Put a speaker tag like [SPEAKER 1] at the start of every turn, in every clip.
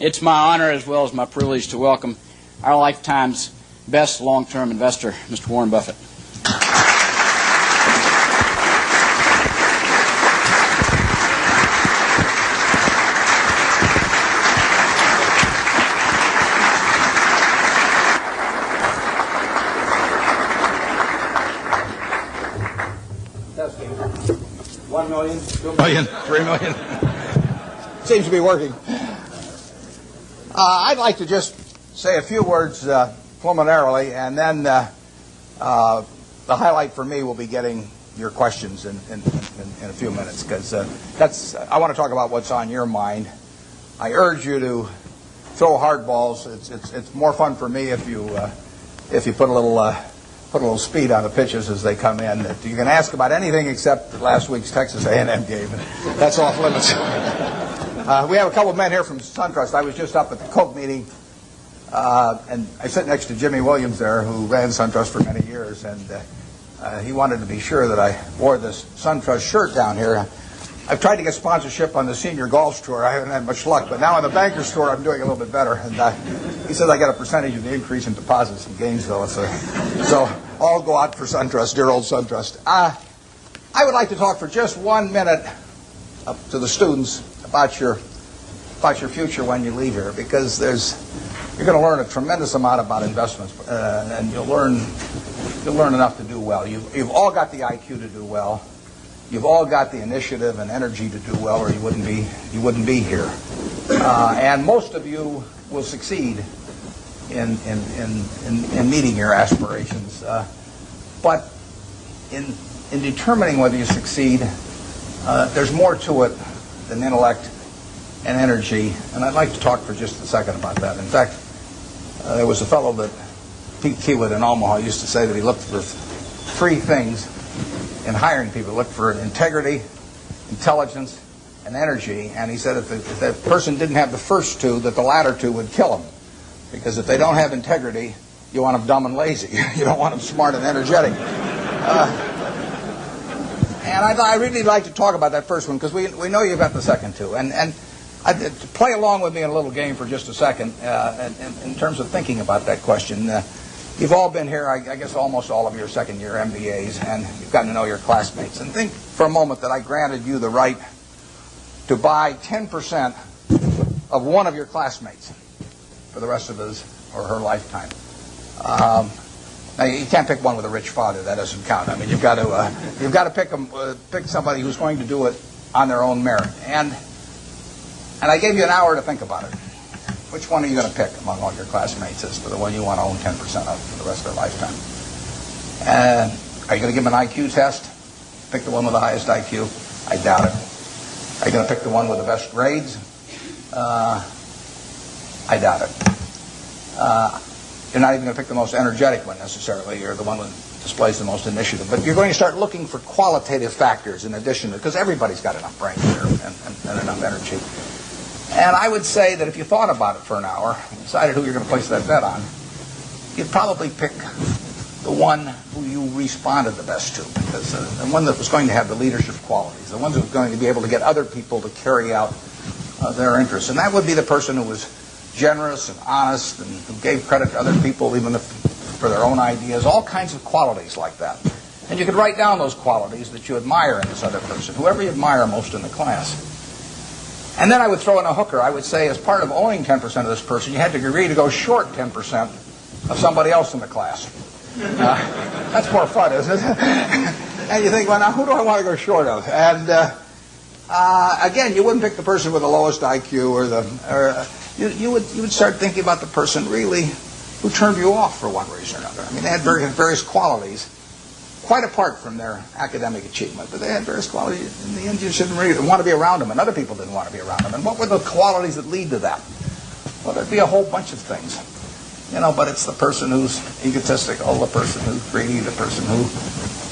[SPEAKER 1] It's my honor as well as my privilege to welcome our lifetime's best long-term investor, Mr. Warren Buffett. $1 million, $2 million, $3 million. Seems to be working. I'd like to just say a few words preliminarily, and then the highlight for me will be getting your questions in a few minutes, because I want to talk about what's on your mind. I urge you to throw hard balls. It's more fun for me if you put a little speed on the pitches as they come in. You can ask about anything except last week's Texas A&M game. That's off limits. We have a couple of men here from SunTrust. I was just up at the Coke meeting, and I sit next to Jimmy Williams there, who ran SunTrust for many years, and he wanted to be sure that I wore this SunTrust shirt down here. I've tried to get sponsorship on the Senior Golf Tour. I haven't had much luck, but now on the Bankers Tour, I'm doing a little bit better. And he says I get a percentage of the increase in deposits in Gainesville. So I'll go out for SunTrust, dear old SunTrust. I would like to talk for just 1 minute to the students about your future when you leave here, because you're going to learn a tremendous amount about investments, and you'll learn enough to do well. You've all got the IQ to do well. You've all got the initiative and energy to do well, or you wouldn't be here. And most of you will succeed in meeting your aspirations. But in determining whether you succeed, there's more to it than intellect and energy, and I'd like to talk for just a second about that. In fact, there was a fellow that Pete Kiewit in Omaha used to say that he looked for 3 things in hiring people. Look for integrity, intelligence, and energy. And he said if that person didn't have the first 2, that the latter 2 would kill them. Because if they don't have integrity, you want them dumb and lazy. You don't want them smart and energetic. And I'd really like to talk about that first one, because we know you've got the second 2. And to play along with me in a little game for just a second, in terms of thinking about that question. You've all been here, I guess almost all of your second-year MBAs, and you've gotten to know your classmates. And think for a moment that I granted you the right to buy 10% of one of your classmates for the rest of his or her lifetime. Now you can't pick one with a rich father; that doesn't count. I mean, you've got to pick somebody who's going to do it on their own merit. And I gave you an hour to think about it. Which one are you going to pick among all your classmates as for the one you want to own 10% of for the rest of their lifetime? And are you going to give them an IQ test? Pick the one with the highest IQ? I doubt it. Are you going to pick the one with the best grades? I doubt it. You're not even going to pick the most energetic one necessarily, or the one that displays the most initiative. But you're going to start looking for qualitative factors in addition to, because everybody's got enough brain here and enough energy. And I would say that if you thought about it for an hour and decided who you're going to place that bet on, you'd probably pick the one who you responded the best to, because the one that was going to have the leadership qualities, the one that was going to be able to get other people to carry out their interests. And that would be the person who was generous and honest and who gave credit to other people even for their own ideas, all kinds of qualities like that. And you could write down those qualities that you admire in this other person, whoever you admire most in the class. And then I would throw in a hooker. I would say as part of owning 10% of this person, you had to agree to go short 10% of somebody else in the class. That's more fun, isn't it? And you think, well, now who do I want to go short of? And again, you wouldn't pick the person with the lowest IQ, you would start thinking about the person really who turned you off for one reason or another. I mean, they had various qualities, quite apart from their academic achievement, but they had various qualities. In the end, you didn't really want to be around them, and other people didn't want to be around them. And what were the qualities that lead to that? Well, there'd be a whole bunch of things. But it's the person who's egotistical, the person who's greedy, the person who's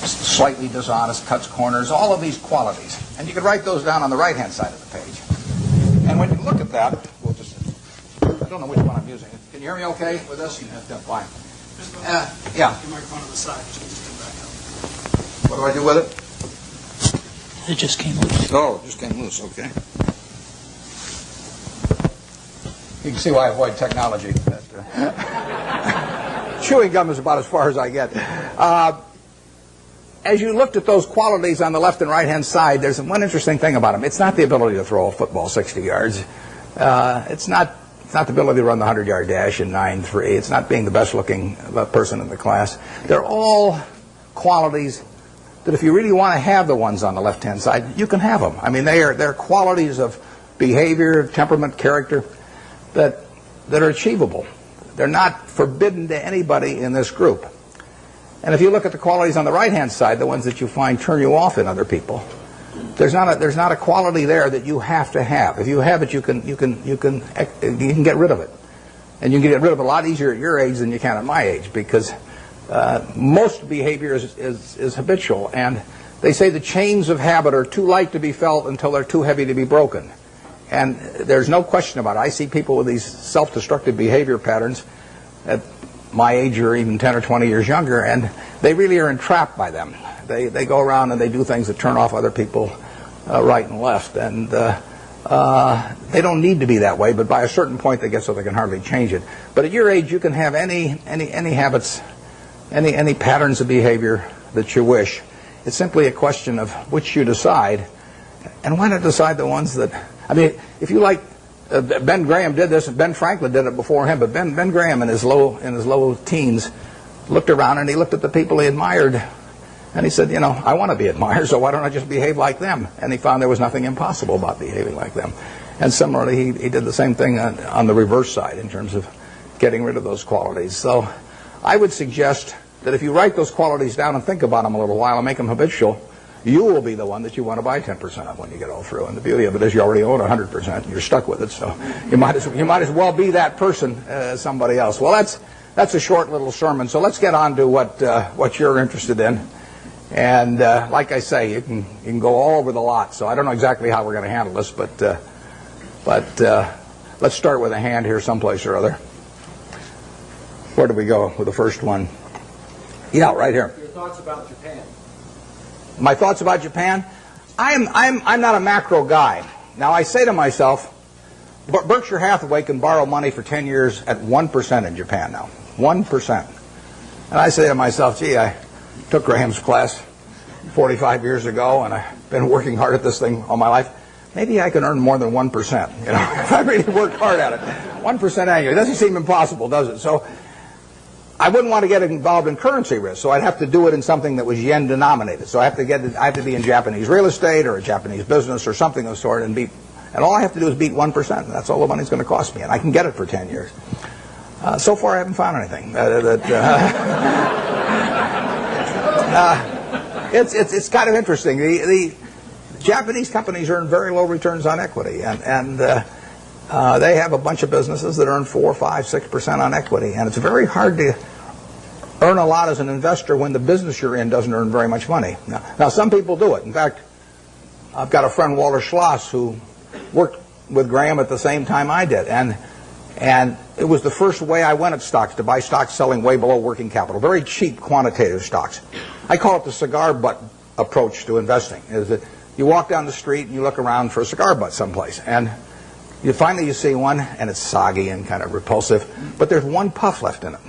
[SPEAKER 1] slightly dishonest, cuts corners, all of these qualities. And you could write those down on the right-hand side of the page. And when you look at that, I don't know which one I'm using. Can you hear me okay with this? Yeah, fine. Yeah.
[SPEAKER 2] Your microphone on the side. Just back up.
[SPEAKER 1] What do I do with it?
[SPEAKER 2] It just came loose.
[SPEAKER 1] Oh, it just came loose. Okay. You can see why I avoid technology. Chewing gum is about as far as I get. As you looked at those qualities on the left and right-hand side, there's one interesting thing about them. It's not the ability to throw a football 60 yards. It's not the ability to run the 100-yard dash in 9.3. It's not being the best-looking person in the class. They're all qualities that if you really want to have the ones on the left-hand side, you can have them. I mean, they're qualities of behavior, temperament, character that are achievable. They're not forbidden to anybody in this group. And if you look at the qualities on the right-hand side, the ones that you find turn you off in other people, there's not a quality there that you have to have. If you have it, you can get rid of it, and you can get rid of it a lot easier at your age than you can at my age, because most behavior is habitual, and they say the chains of habit are too light to be felt until they're too heavy to be broken. And there's no question about it. I see people with these self-destructive behavior patterns at my age or even 10 or 20 years younger, and they really are entrapped by them. They go around and they do things that turn off other people right and left, and they don't need to be that way, but by a certain point they get so they can hardly change it. But at your age, you can have any habits, any patterns of behavior that you wish. It's simply a question of which you decide, and why not decide the ones that, I mean, if you like, Ben Graham did this, and Ben Franklin did it before him, but Ben Graham in his low teens looked around and he looked at the people he admired, and he said, I want to be admired, so why don't I just behave like them? And he found there was nothing impossible about behaving like them. And similarly, he did the same thing on the reverse side in terms of getting rid of those qualities. So I would suggest that if you write those qualities down and think about them a little while and make them habitual, you will be the one that you want to buy 10% of when you get all through. And the beauty of it is you already own 100%. You're stuck with it, so you might as well be that person as somebody else. Well, that's a short little sermon. So let's get on to what you're interested in. And like I say, you can go all over the lot. So I don't know exactly how we're going to handle this, but let's start with a hand here someplace or other. Where do we go with the first one? Yeah, right here.
[SPEAKER 3] Your thoughts about Japan.
[SPEAKER 1] My thoughts about Japan? I'm not a macro guy. Now, I say to myself, Berkshire Hathaway can borrow money for 10 years at 1% in Japan now. 1%. And I say to myself, gee, I took Graham's class 45 years ago, and I've been working hard at this thing all my life. Maybe I can earn more than 1%, if I really work hard at it. 1% annually. It doesn't seem impossible, does it? So I wouldn't want to get involved in currency risk, so I'd have to do it in something that was yen denominated. So I have to be in Japanese real estate or a Japanese business or something of the sort, and all I have to do is beat 1%. And that's all the money's going to cost me, and I can get it for 10 years. So far, I haven't found anything. It's kind of interesting. The Japanese companies earn very low returns on equity, and they have a bunch of businesses that earn 4%, 5%, 6% on equity, and it's very hard to earn a lot as an investor when the business you're in doesn't earn very much money. Now some people do it. In fact, I've got a friend, Walter Schloss, who worked with Graham at the same time I did, and it was the first way I went at stocks, to buy stocks selling way below working capital, very cheap quantitative stocks. I call it the cigar butt approach to investing, is that you walk down the street and you look around for a cigar butt someplace, and you see one, and it's soggy and kind of repulsive, but there's one puff left in it.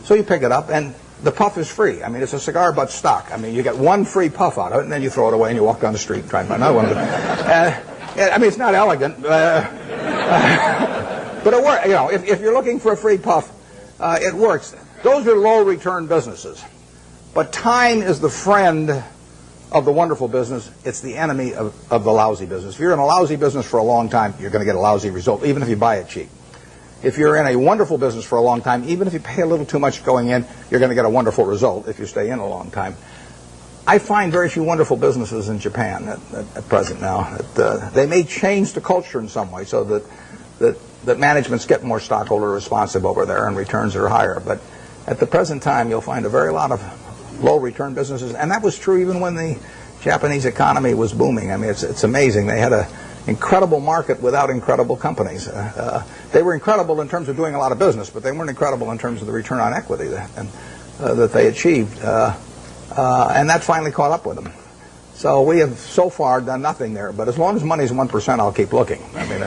[SPEAKER 1] So you pick it up, and the puff is free. I mean, it's a cigar butt stock. I mean, you get one free puff out of it, and then you throw it away, and you walk down the street and try and find another one. I mean, it's not elegant, but it works. If you're looking for a free puff, it works. Those are low-return businesses. But time is the friend of the wonderful business. It's the enemy of the lousy business. If you're in a lousy business for a long time, you're going to get a lousy result, even if you buy it cheap. If you're in a wonderful business for a long time, even if you pay a little too much going in, you're going to get a wonderful result if you stay in a long time. I find very few wonderful businesses in Japan at present now. They may change the culture in some way so that managements get more stockholder responsive over there and returns are higher. But at the present time, you'll find a very lot of low-return businesses, and that was true even when the Japanese economy was booming. I mean, it's amazing. They had an incredible market without incredible companies. They were incredible in terms of doing a lot of business, but they weren't incredible in terms of the return on equity that they achieved. And that finally caught up with them. So we have so far done nothing there, but as long as money's 1%, I'll keep looking. I mean,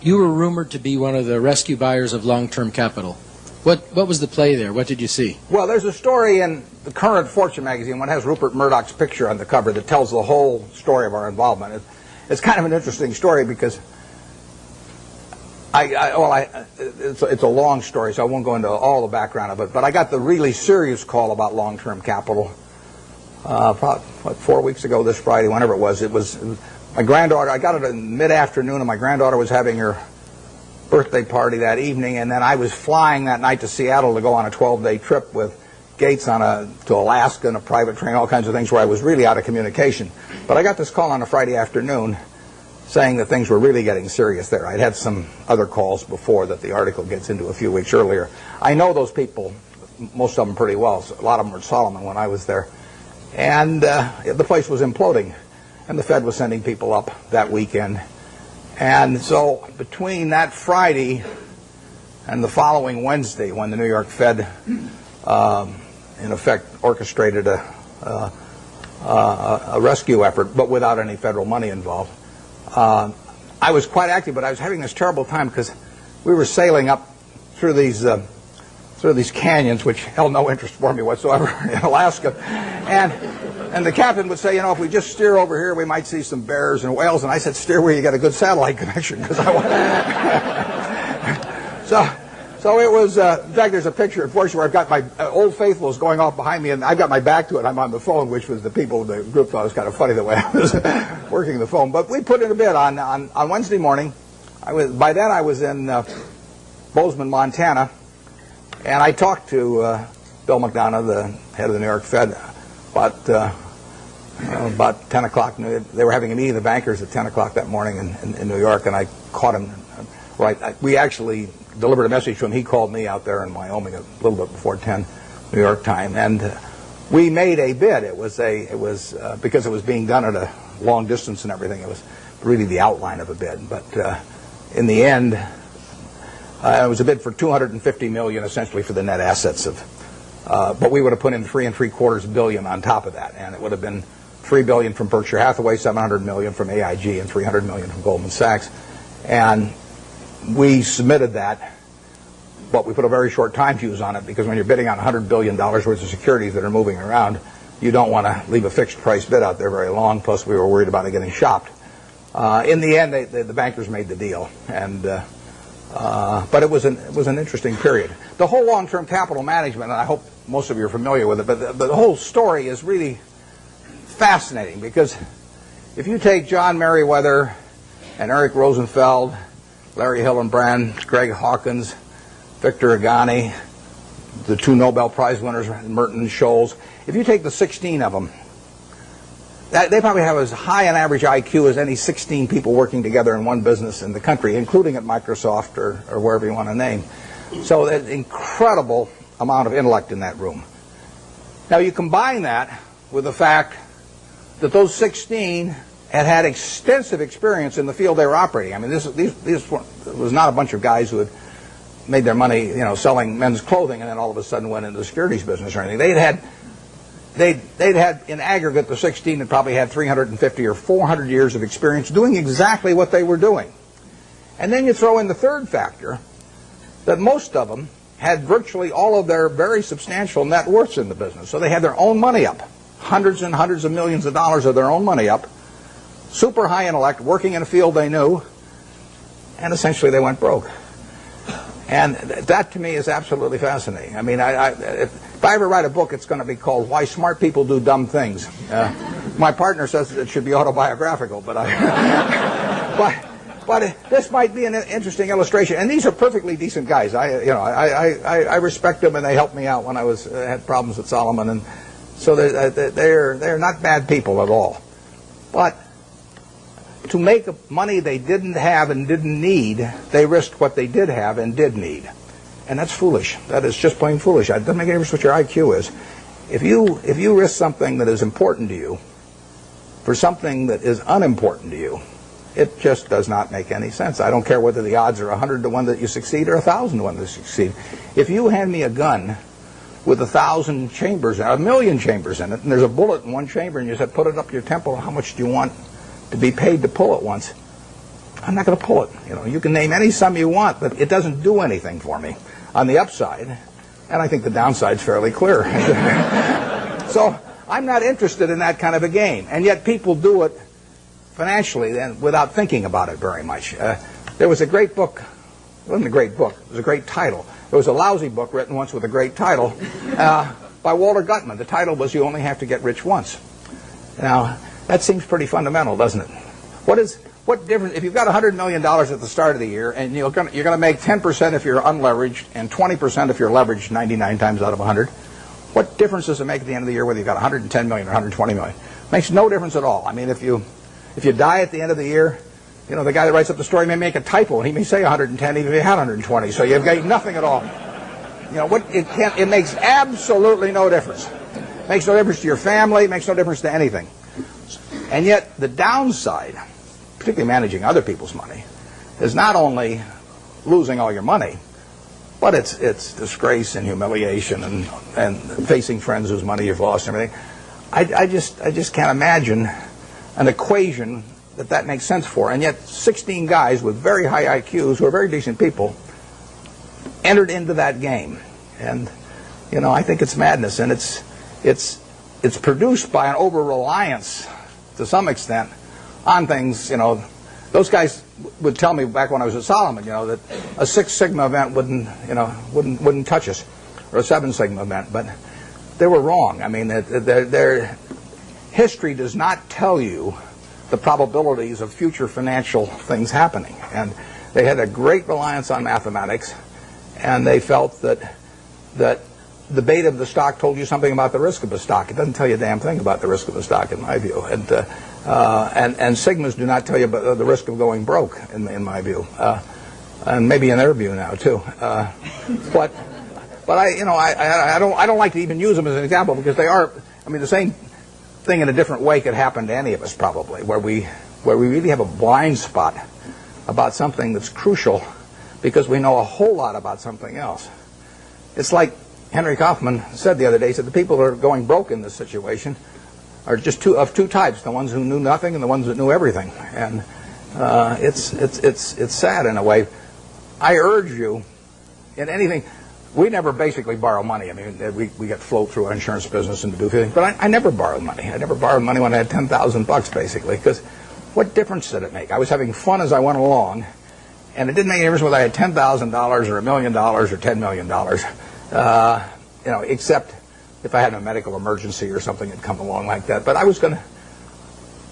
[SPEAKER 2] You were rumored to be one of the rescue buyers of long-term capital. What was the play there? What did you see?
[SPEAKER 1] Well, there's a story in the current Fortune magazine, one has Rupert Murdoch's picture on the cover, that tells the whole story of our involvement. It's kind of an interesting story because it's a long story, so I won't go into all the background of it. But I got the really serious call about long-term capital probably 4 weeks ago this Friday, whenever it was. It was my granddaughter. I got it in mid-afternoon, and my granddaughter was having her birthday party that evening, and then I was flying that night to Seattle to go on a 12-day trip with Gates to Alaska in a private train, all kinds of things where I was really out of communication. But I got this call on a Friday afternoon saying that things were really getting serious there. I'd had some other calls before that the article gets into a few weeks earlier. I know those people, most of them pretty well. A lot of them were at Solomon when I was there. And the place was imploding, and the Fed was sending people up that weekend. And so between that Friday and the following Wednesday, when the New York Fed, in effect, orchestrated a rescue effort, but without any federal money involved, I was quite active, but I was having this terrible time because we were sailing up through these canyons, which held no interest for me whatsoever, in Alaska. And the captain would say, if we just steer over here, we might see some bears and whales. And I said, steer where you get a good satellite connection, because I want. So it was. In fact, there's a picture, unfortunately, where I've got my Old Faithfuls going off behind me, and I've got my back to it. I'm on the phone, which was the people, the group thought it was kind of funny the way I was working the phone. But we put in a bid on Wednesday morning. By then I was in Bozeman, Montana, and I talked to Bill McDonough, the head of the New York Fed, about 10 o'clock. They were having a meeting of the bankers at 10 o'clock that morning in New York, and I caught him. We actually delivered a message to him. He called me out there in Wyoming a little bit before 10 New York time, and we made a bid. It was because it was being done at a long distance and everything. It was really the outline of a bid, but in the end, it was a bid for $250 million, essentially for the net assets of. But we would have put in $3.75 billion on top of that, and it would have been $3 billion from Berkshire Hathaway, $700 million from AIG, and $300 million from Goldman Sachs. And we submitted that, but we put a very short time fuse on it, because when you're bidding on $100 billion worth of securities that are moving around, you don't want to leave a fixed price bid out there very long. Plus, we were worried about it getting shopped. In the end, the bankers made the deal, and. But it was an interesting period. The whole long-term capital management, and I hope most of you are familiar with it, but the whole story is really fascinating, because if you take John Merriweather and Eric Rosenfeld, Larry Hillenbrand, Greg Hawkins, Victor Agani, the two Nobel Prize winners, Merton and Scholes, if you take the 16 of them, they probably have as high an average IQ as any 16 people working together in one business in the country, including at Microsoft or wherever you want to name. So there's an incredible amount of intellect in that room. Now you combine that with the fact that those 16 had extensive experience in the field they were operating. I mean, this was not a bunch of guys who had made their money, selling men's clothing and then all of a sudden went into the securities business or anything. They'd had, in aggregate, the 16 had probably had 350 or 400 years of experience doing exactly what they were doing. And then you throw in the third factor, that most of them had virtually all of their very substantial net worths in the business. So they had their own money up, hundreds and hundreds of millions of dollars of their own money up, super high intellect, working in a field they knew, and essentially they went broke. And that, to me, is absolutely fascinating. I mean, if I ever write a book, it's going to be called Why Smart People Do Dumb Things. My partner says it should be autobiographical, but this might be an interesting illustration. And these are perfectly decent guys. I respect them, and they helped me out when I had problems with Solomon, and so they're not bad people at all. But to make money they didn't have and didn't need, they risked what they did have and did need. And that's foolish. That is just plain foolish. It doesn't make any difference what your IQ is. If you risk something that is important to you for something that is unimportant to you, it just does not make any sense. I don't care whether the odds are 100 to 1 that you succeed or 1,000 to 1 that you succeed. If you hand me a gun with 1,000 chambers, 1,000,000 chambers in it, and there's a bullet in one chamber, and you said, put it up your temple, how much do you want to be paid to pull it once? I'm not going to pull it. You can name any sum you want, but it doesn't do anything for me on the upside, and I think the downside's fairly clear. So I'm not interested in that kind of a game, and yet people do it financially and without thinking about it very much. There was a great book. It wasn't a great book. It was a great title. There was a lousy book written once with a great title by Walter Gutman. The title was "You Only Have to Get Rich Once." Now, that seems pretty fundamental, doesn't it? What difference if you've got $100 million at the start of the year and you're going to make 10% if you're unleveraged and 20% if you're leveraged 99 times out of 100? What difference does it make at the end of the year whether you've got 110 million or 120 million? Makes no difference at all. I mean, if you die at the end of the year, the guy that writes up the story may make a typo and he may say 110 even if he had 120. So you've got nothing at all. It makes absolutely no difference. It makes no difference to your family. It makes no difference to anything. And yet the downside, particularly managing other people's money, is not only losing all your money, but it's disgrace and humiliation and facing friends whose money you've lost and everything. I just can't imagine an equation that makes sense for. And yet 16 guys with very high IQs who are very decent people entered into that game. And I think it's madness, and it's produced by an over-reliance to some extent on things. Those guys would tell me back when I was at Solomon, that a 6 Sigma event wouldn't touch us, or a 7 Sigma event, but they were wrong. I mean, their history does not tell you the probabilities of future financial things happening, and they had a great reliance on mathematics, and they felt that the beta of the stock told you something about the risk of the stock. It doesn't tell you a damn thing about the risk of the stock, in my view. And Sigmas do not tell you about the risk of going broke, in my view, and maybe in their view now too. But I don't like to even use them as an example because they are. I mean, the same thing in a different way could happen to any of us probably, where we really have a blind spot about something that's crucial because we know a whole lot about something else. It's like Henry Kaufman said the other day. He said the people who are going broke in this situation are just of two types: the ones who knew nothing and the ones that knew everything. And it's sad in a way. I urge you, in anything, we never basically borrow money. I mean, we get float through our insurance business and to do things, but I never borrowed money. I never borrowed money when I had $10,000 basically, because what difference did it make? I was having fun as I went along, and it didn't make any difference whether I had $10,000 or $1 million or $10 million, except if I had a medical emergency or something had come along like that. But I was going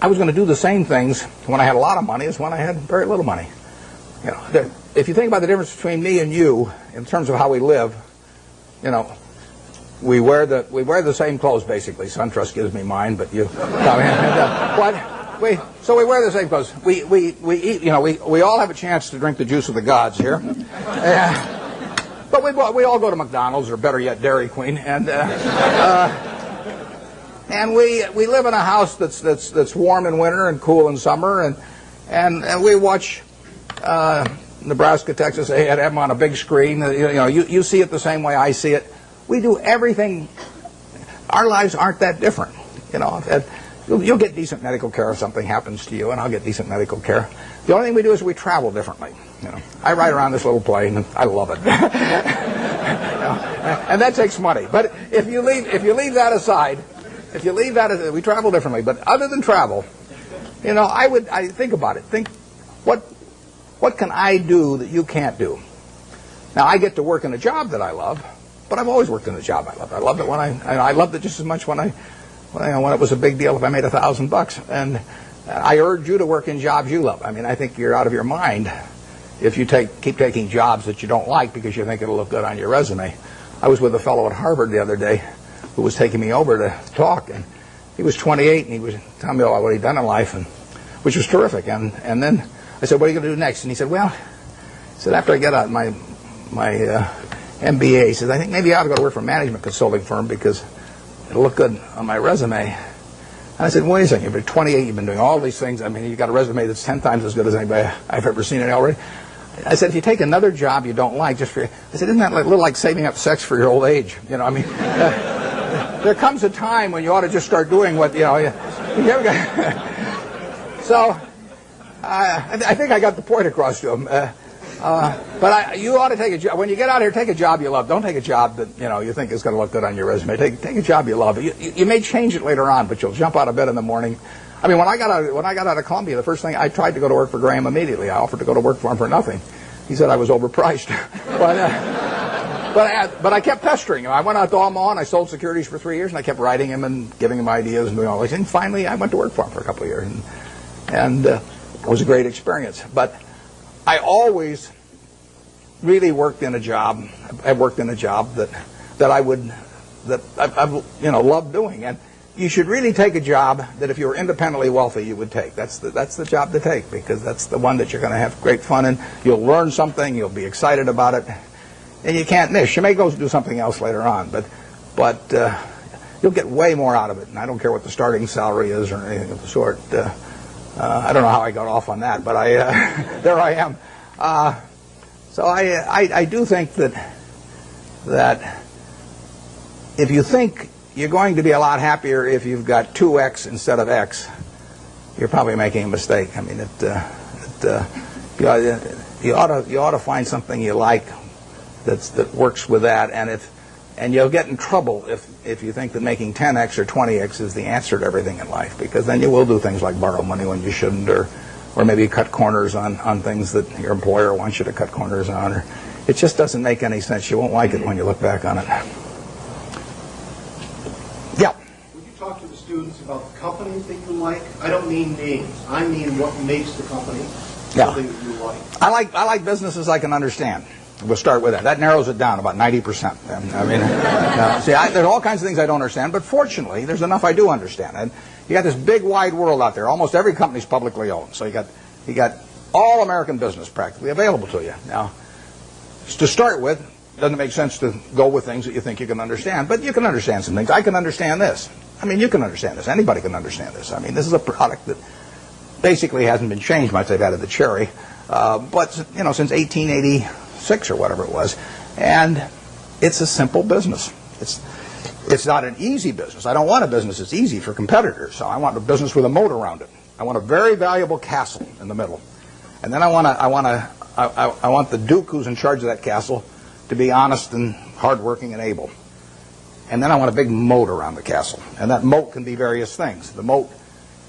[SPEAKER 1] to do the same things when I had a lot of money as when I had very little money. If you think about the difference between me and you in terms of how we live, we wear the same clothes basically. SunTrust gives me mine, but you. So we wear the same clothes. We eat. We all have a chance to drink the juice of the gods here. But we all go to McDonald's, or better yet, Dairy Queen, and we live in a house that's warm in winter and cool in summer, and we watch Nebraska, Texas. They have them on a big screen. You see it the same way I see it. We do everything. Our lives aren't that different. You'll get decent medical care if something happens to you, and I'll get decent medical care. The only thing we do is we travel differently. I ride around this little plane, and I love it. And that takes money. But if you leave that aside, we travel differently. But other than travel, I think about it. Think, what can I do that you can't do? Now, I get to work in a job that I love, but I've always worked in a job I love. I loved it when I loved it just as much when it was a big deal if I made $1,000. And I urge you to work in jobs you love. I mean, I think you're out of your mind if you keep taking jobs that you don't like because you think it'll look good on your resume. I was with a fellow at Harvard the other day who was taking me over to talk, and he was 28, and he was telling me what he'd done in life, which was terrific. And then I said, "What are you going to do next?" And he said, after I get out my MBA, he says, "I think maybe I ought to go to work for a management consulting firm because it'll look good on my resume." And I said, "Wait a second, you've been 28, you've been doing all these things. I mean, you've got a resume that's 10 times as good as anybody I've ever seen it already." I said, "If you take another job you don't like, I said, isn't that a little like saving up sex for your old age? There comes a time when you ought to just start doing what, So, I think I got the point across to him. But you ought to take a job. When you get out here, take a job you love. Don't take a job that you think is going to look good on your resume. Take a job you love. You may change it later on, but you'll jump out of bed in the morning. I mean, when I got out of Columbia, the first thing I tried to go to work for Graham immediately. I offered to go to work for him for nothing. He said I was overpriced. But I kept pestering him. I went out to Omaha and I sold securities for 3 years, and I kept writing him and giving him ideas and doing all this. And finally, I went to work for him for a couple of years, and it was a great experience. But I always really worked in a job. I worked in a job that I loved doing. And you should really take a job that if you were independently wealthy, you would take. That's the job to take, because that's the one that you're going to have great fun in. You'll learn something. You'll be excited about it. And you can't miss. You may go do something else later on, but you'll get way more out of it. And I don't care what the starting salary is or anything of the sort. I don't know how I got off on that, but there I am. So I do think that if you think you're going to be a lot happier if you've got 2x instead of x, you're probably making a mistake. I mean, you ought to find something you like that works with that, and you'll get in trouble if you think that making 10x or 20x is the answer to everything in life, because then you will do things like borrow money when you shouldn't, or maybe cut corners on things that your employer wants you to cut corners on. Or it just doesn't make any sense. You won't like it when you look back on it. Yeah.
[SPEAKER 3] Would you talk to the students about the companies that you like? I don't mean names. I mean what makes the company something that you like.
[SPEAKER 1] I like businesses I can understand. We'll start with that. That narrows it down about 90%. I mean, there's all kinds of things I don't understand, but fortunately, there's enough I do understand. And you got this big, wide world out there. Almost every company's publicly owned, so you got all American business practically available to you. Now, to start with, it doesn't make sense to go with things that you think you can understand, but you can understand some things. I can understand this. I mean, you can understand this. Anybody can understand this. I mean, this is a product that basically hasn't been changed much. They've added the cherry, but since 1886 or whatever it was, and it's a simple business. It's not an easy business. I don't want a business that's easy for competitors. So I want a business with a moat around it. I want a very valuable castle in the middle, and then I want the duke who's in charge of that castle to be honest and hardworking and able. And then I want a big moat around the castle, and that moat can be various things. The moat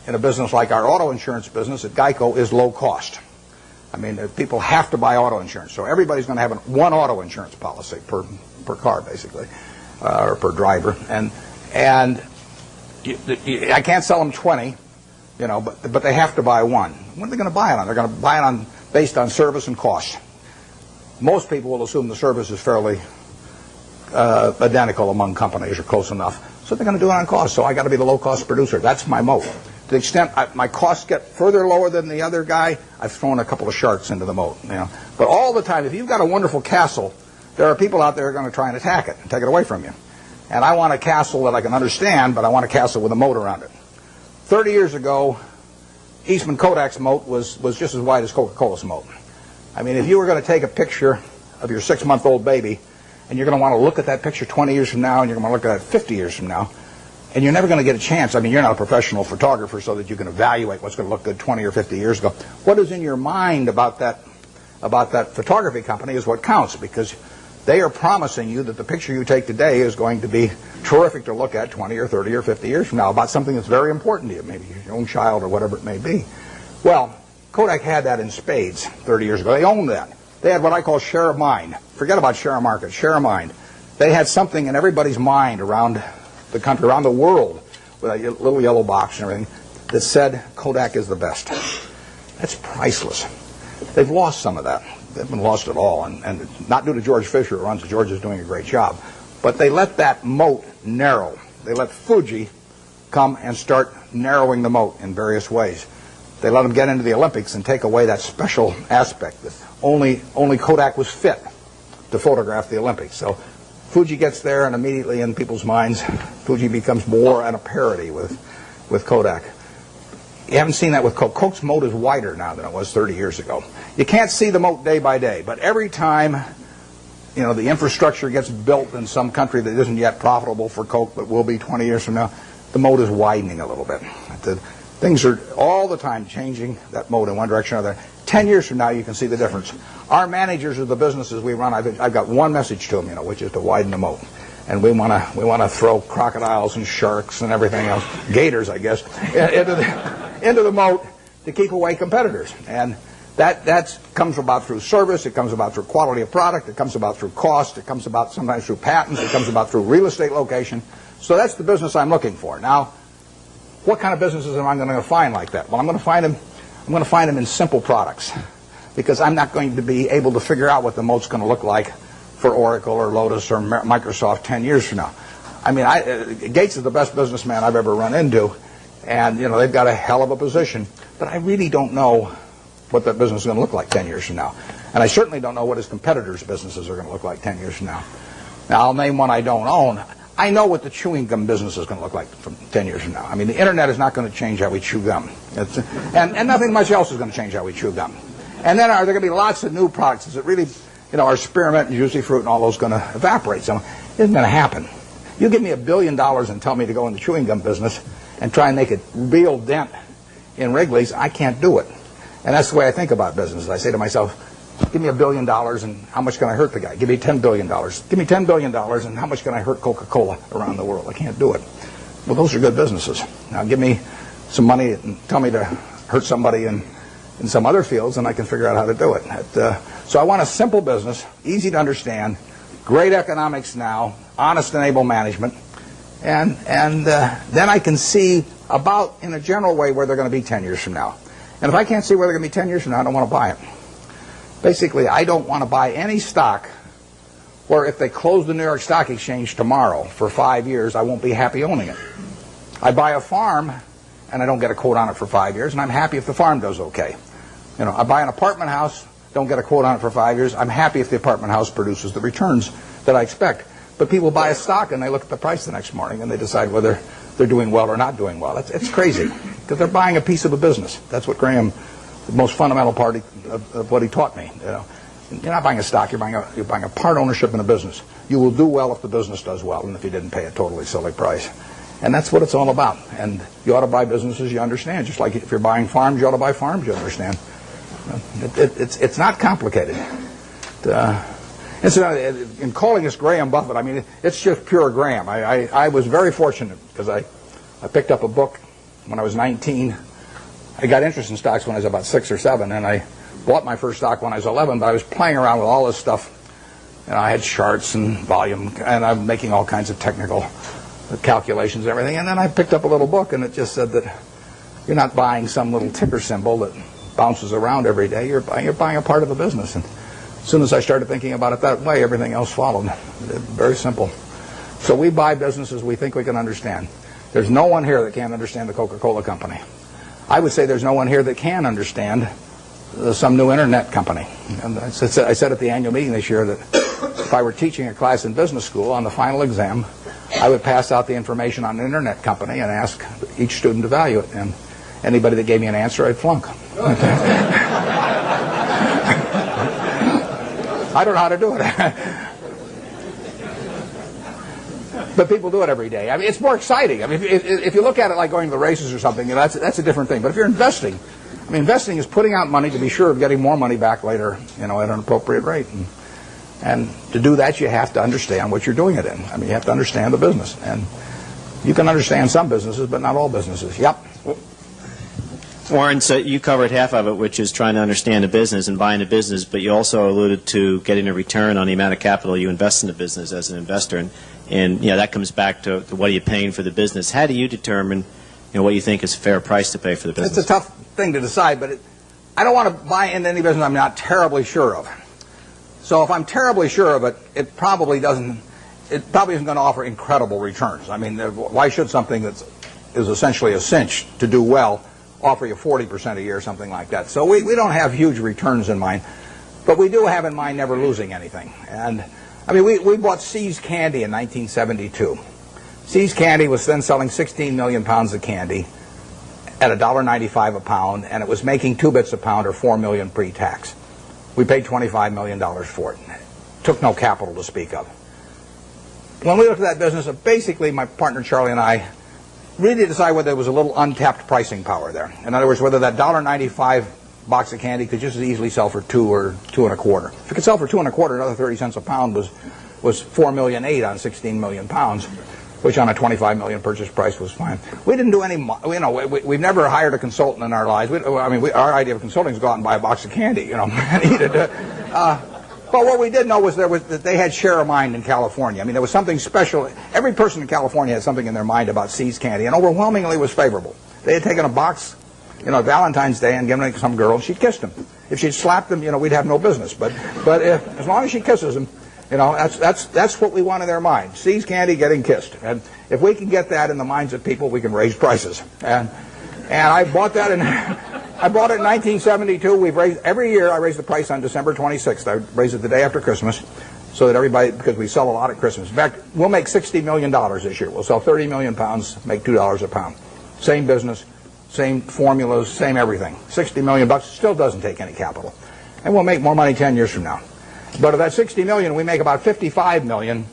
[SPEAKER 1] in a business like our auto insurance business at GEICO is low cost. I mean, people have to buy auto insurance, so everybody's going to have one auto insurance policy per car, basically, or per driver. And I can't sell them 20, but they have to buy one. What are they going to buy it on? They're going to buy it based on service and cost. Most people will assume the service is fairly identical among companies or close enough, so they're going to do it on cost. So I got to be the low-cost producer. That's my moat. To the extent my costs get further lower than the other guy, I've thrown a couple of sharks into the moat. But all the time, if you've got a wonderful castle, there are people out there who are going to try and attack it and take it away from you. And I want a castle that I can understand, but I want a castle with a moat around it. 30 years ago, Eastman Kodak's moat was just as wide as Coca-Cola's moat. I mean, if you were going to take a picture of your 6-month-old baby, and you're going to want to look at that picture 20 years from now, and you're going to want to look at it 50 years from now, and you're never going to get a chance. I mean, you're not a professional photographer so that you can evaluate what's going to look good 20 or 50 years ago. What is in your mind about that photography company is what counts, because they are promising you that the picture you take today is going to be terrific to look at 20 or 30 or 50 years from now about something that's very important to you, maybe your own child or whatever it may be. Well, Kodak had that in spades 30 years ago. They owned that. They had what I call share of mind. Forget about share of market, share of mind. They had something in everybody's mind around the country, around the world, with a little yellow box and everything, that said Kodak is the best. That's priceless. They've lost some of that. They haven't lost it all, and not due to George Fisher, who runs it. George is doing a great job. But they let that moat narrow. They let Fuji come and start narrowing the moat in various ways. They let them get into the Olympics and take away that special aspect that only Kodak was fit to photograph the Olympics. So Fuji gets there, and immediately in people's minds, Fuji becomes more and a parody with Kodak. You haven't seen that with Coke. Coke's moat is wider now than it was 30 years ago. You can't see the moat day by day, but every time the infrastructure gets built in some country that isn't yet profitable for Coke but will be 20 years from now, the moat is widening a little bit. Things are all the time changing that mode in one direction or the other. 10 years from now, you can see the difference. Our managers of the businesses we run, I've got one message to them, which is to widen the moat. And we want to throw crocodiles and sharks and everything else, gators, I guess, into the moat to keep away competitors. And that comes about through service. It comes about through quality of product. It comes about through cost. It comes about sometimes through patents. It comes about through real estate location. So that's the business I'm looking for. Now, what kind of businesses am I going to find like that? Well, I'm going to find them in simple products, because I'm not going to be able to figure out what the moat's going to look like for Oracle or Lotus or Microsoft 10 years from now. I mean, Gates is the best businessman I've ever run into, and they've got a hell of a position, but I really don't know what that business is going to look like 10 years from now. And I certainly don't know what his competitors' businesses are going to look like 10 years from now. Now, I'll name one I don't own. I know what the chewing gum business is going to look like from 10 years from now. I mean, the internet is not going to change how we chew gum. And nothing much else is going to change how we chew gum. And then are there going to be lots of new products? Is it really, are spearmint and juicy fruit and all those going to evaporate? So it isn't going to happen. You give me $1 billion and tell me to go in the chewing gum business and try and make a real dent in Wrigley's, I can't do it. And that's the way I think about business. I say to myself, give me $1 billion and how much can I hurt the guy? Give me $10 billion. Give me $10 billion and how much can I hurt Coca-Cola around the world? I can't do it. Well, those are good businesses. Now give me some money and tell me to hurt somebody in some other fields, and I can figure out how to do it. So I want a simple business, easy to understand, great economics now, honest and able management, and then I can see about, in a general way, where they're going to be 10 years from now. And if I can't see where they're going to be 10 years from now, I don't want to buy it. Basically, I don't want to buy any stock where if they close the New York Stock Exchange tomorrow for 5 years, I won't be happy owning it. I buy a farm, and I don't get a quote on it for 5 years, and I'm happy if the farm does okay. I buy an apartment house, don't get a quote on it for 5 years, I'm happy if the apartment house produces the returns that I expect. But people buy a stock, and they look at the price the next morning, and they decide whether they're doing well or not doing well. It's crazy, because they're buying a piece of a business. That's what Graham, the most fundamental part of what he taught me. You're not buying a stock, you're buying a part ownership in a business. You will do well if the business does well, and if you didn't pay a totally silly price. And that's what it's all about. And you ought to buy businesses you understand. Just like if you're buying farms, you ought to buy farms you understand. It's not complicated. In calling this Graham Buffett, I mean, it's just pure Graham. I was very fortunate because I picked up a book when I was 19. I got interested in stocks when I was about 6 or 7, and I bought my first stock when I was 11, but I was playing around with all this stuff. And I had charts and volume, and I'm making all kinds of technical calculations and everything. And then I picked up a little book, and it just said that you're not buying some little ticker symbol that bounces around every day. You're buying a part of a business. And as soon as I started thinking about it that way, everything else followed. Very simple. So we buy businesses we think we can understand. There's no one here that can't understand the Coca-Cola Company. I would say there's no one here that can understand some new internet company. And I said at the annual meeting this year that if I were teaching a class in business school, on the final exam, I would pass out the information on an internet company and ask each student to value it. And anybody that gave me an answer, I'd flunk. I don't know how to do it. But people do it every day. I mean, it's more exciting. I mean, if you look at it like going to the races or something, that's a different thing. But if you're investing, I mean, investing is putting out money to be sure of getting more money back later, at an appropriate rate. And to do that, you have to understand what you're doing it in. I mean, you have to understand the business. And you can understand some businesses, but not all businesses. Yep.
[SPEAKER 4] Warren, so you covered half of it, which is trying to understand a business and buying a business, but you also alluded to getting a return on the amount of capital you invest in the business as an investor. And that comes back to what are you paying for the business. How do you determine what you think is a fair price to pay for the business?
[SPEAKER 1] It's a tough thing to decide, but I don't want to buy into any business I'm not terribly sure of. So if I'm terribly sure of it, it probably isn't going to offer incredible returns. I mean, why should something that is essentially a cinch to do well offer you 40% a year or something like that? So we don't have huge returns in mind, but we do have in mind never losing anything. And I mean, we bought See's Candy in 1972. See's Candy was then selling 16 million pounds of candy at $1.95 a pound, and it was making 2 bits a pound or $4 million pre-tax. We paid $25 million for it. Took no capital to speak of. When we looked at that business, basically my partner Charlie and I really decide whether there was a little untapped pricing power there. In other words, whether that $1.95 box of candy could just as easily sell for $2 or $2.25. If it could sell for $2.25, another 30 cents a pound was $4.8 million on 16 million pounds, which on a 25 million purchase price was fine. We didn't do any, we've never hired a consultant in our lives. Our idea of consulting is go out and buy a box of candy, and eat it. But what we did know was that they had share of mind in California. I mean, there was something special. Every person in California had something in their mind about See's Candy, and overwhelmingly was favorable. They had taken a box, Valentine's Day, and given it to some girl, and she'd kissed him. If she'd slapped him, we'd have no business. But as long as she kisses him, that's what we want in their mind. See's Candy getting kissed. And if we can get that in the minds of people, we can raise prices. And I bought that I bought it in 1972. Every year I raise the price on December 26th. I raise it the day after Christmas so that everybody, because we sell a lot at Christmas. In fact, we'll make $60 million this year. We'll sell 30 million pounds, make $2 a pound. Same business, same formulas, same everything. $60 million still doesn't take any capital. And we'll make more money 10 years from now. But of that $60 million, we make about $55 million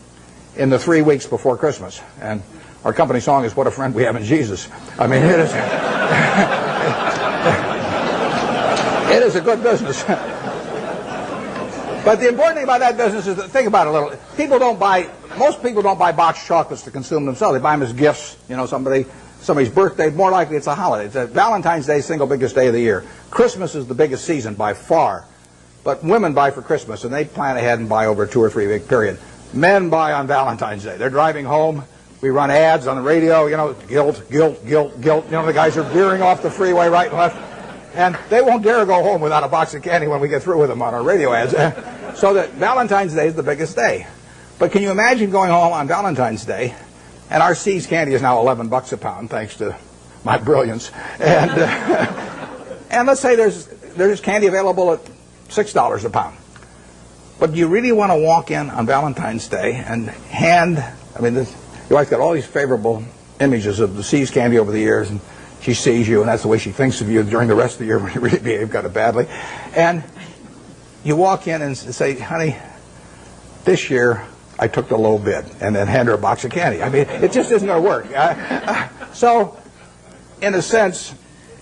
[SPEAKER 1] in the 3 weeks before Christmas. And our company song is "What a Friend We Have in Jesus." I mean, it is. It is a good business. But the important thing about that business is that, think about it a little. Most people don't buy boxed chocolates to consume themselves. They buy them as gifts. Somebody's birthday. More likely it's a holiday. It's Valentine's Day, single biggest day of the year. Christmas is the biggest season by far. But women buy for Christmas, and they plan ahead and buy over a 2 or 3 week period. Men buy on Valentine's Day. They're driving home. We run ads on the radio, guilt. The guys are veering off the freeway right and left. And they won't dare go home without a box of candy when we get through with them on our radio ads. So that Valentine's Day is the biggest day. But can you imagine going home on Valentine's Day, and our See's Candy is now $11 a pound, thanks to my brilliance. And let's say there's candy available at $6 a pound. But do you really want to walk in on Valentine's Day and your wife's got all these favorable images of the See's Candy over the years, and she sees you, and that's the way she thinks of you during the rest of the year when you really behave kind of badly. And you walk in and say, "Honey, this year I took the low bid," and then hand her a box of candy. I mean, it just isn't going to work. So, in a sense,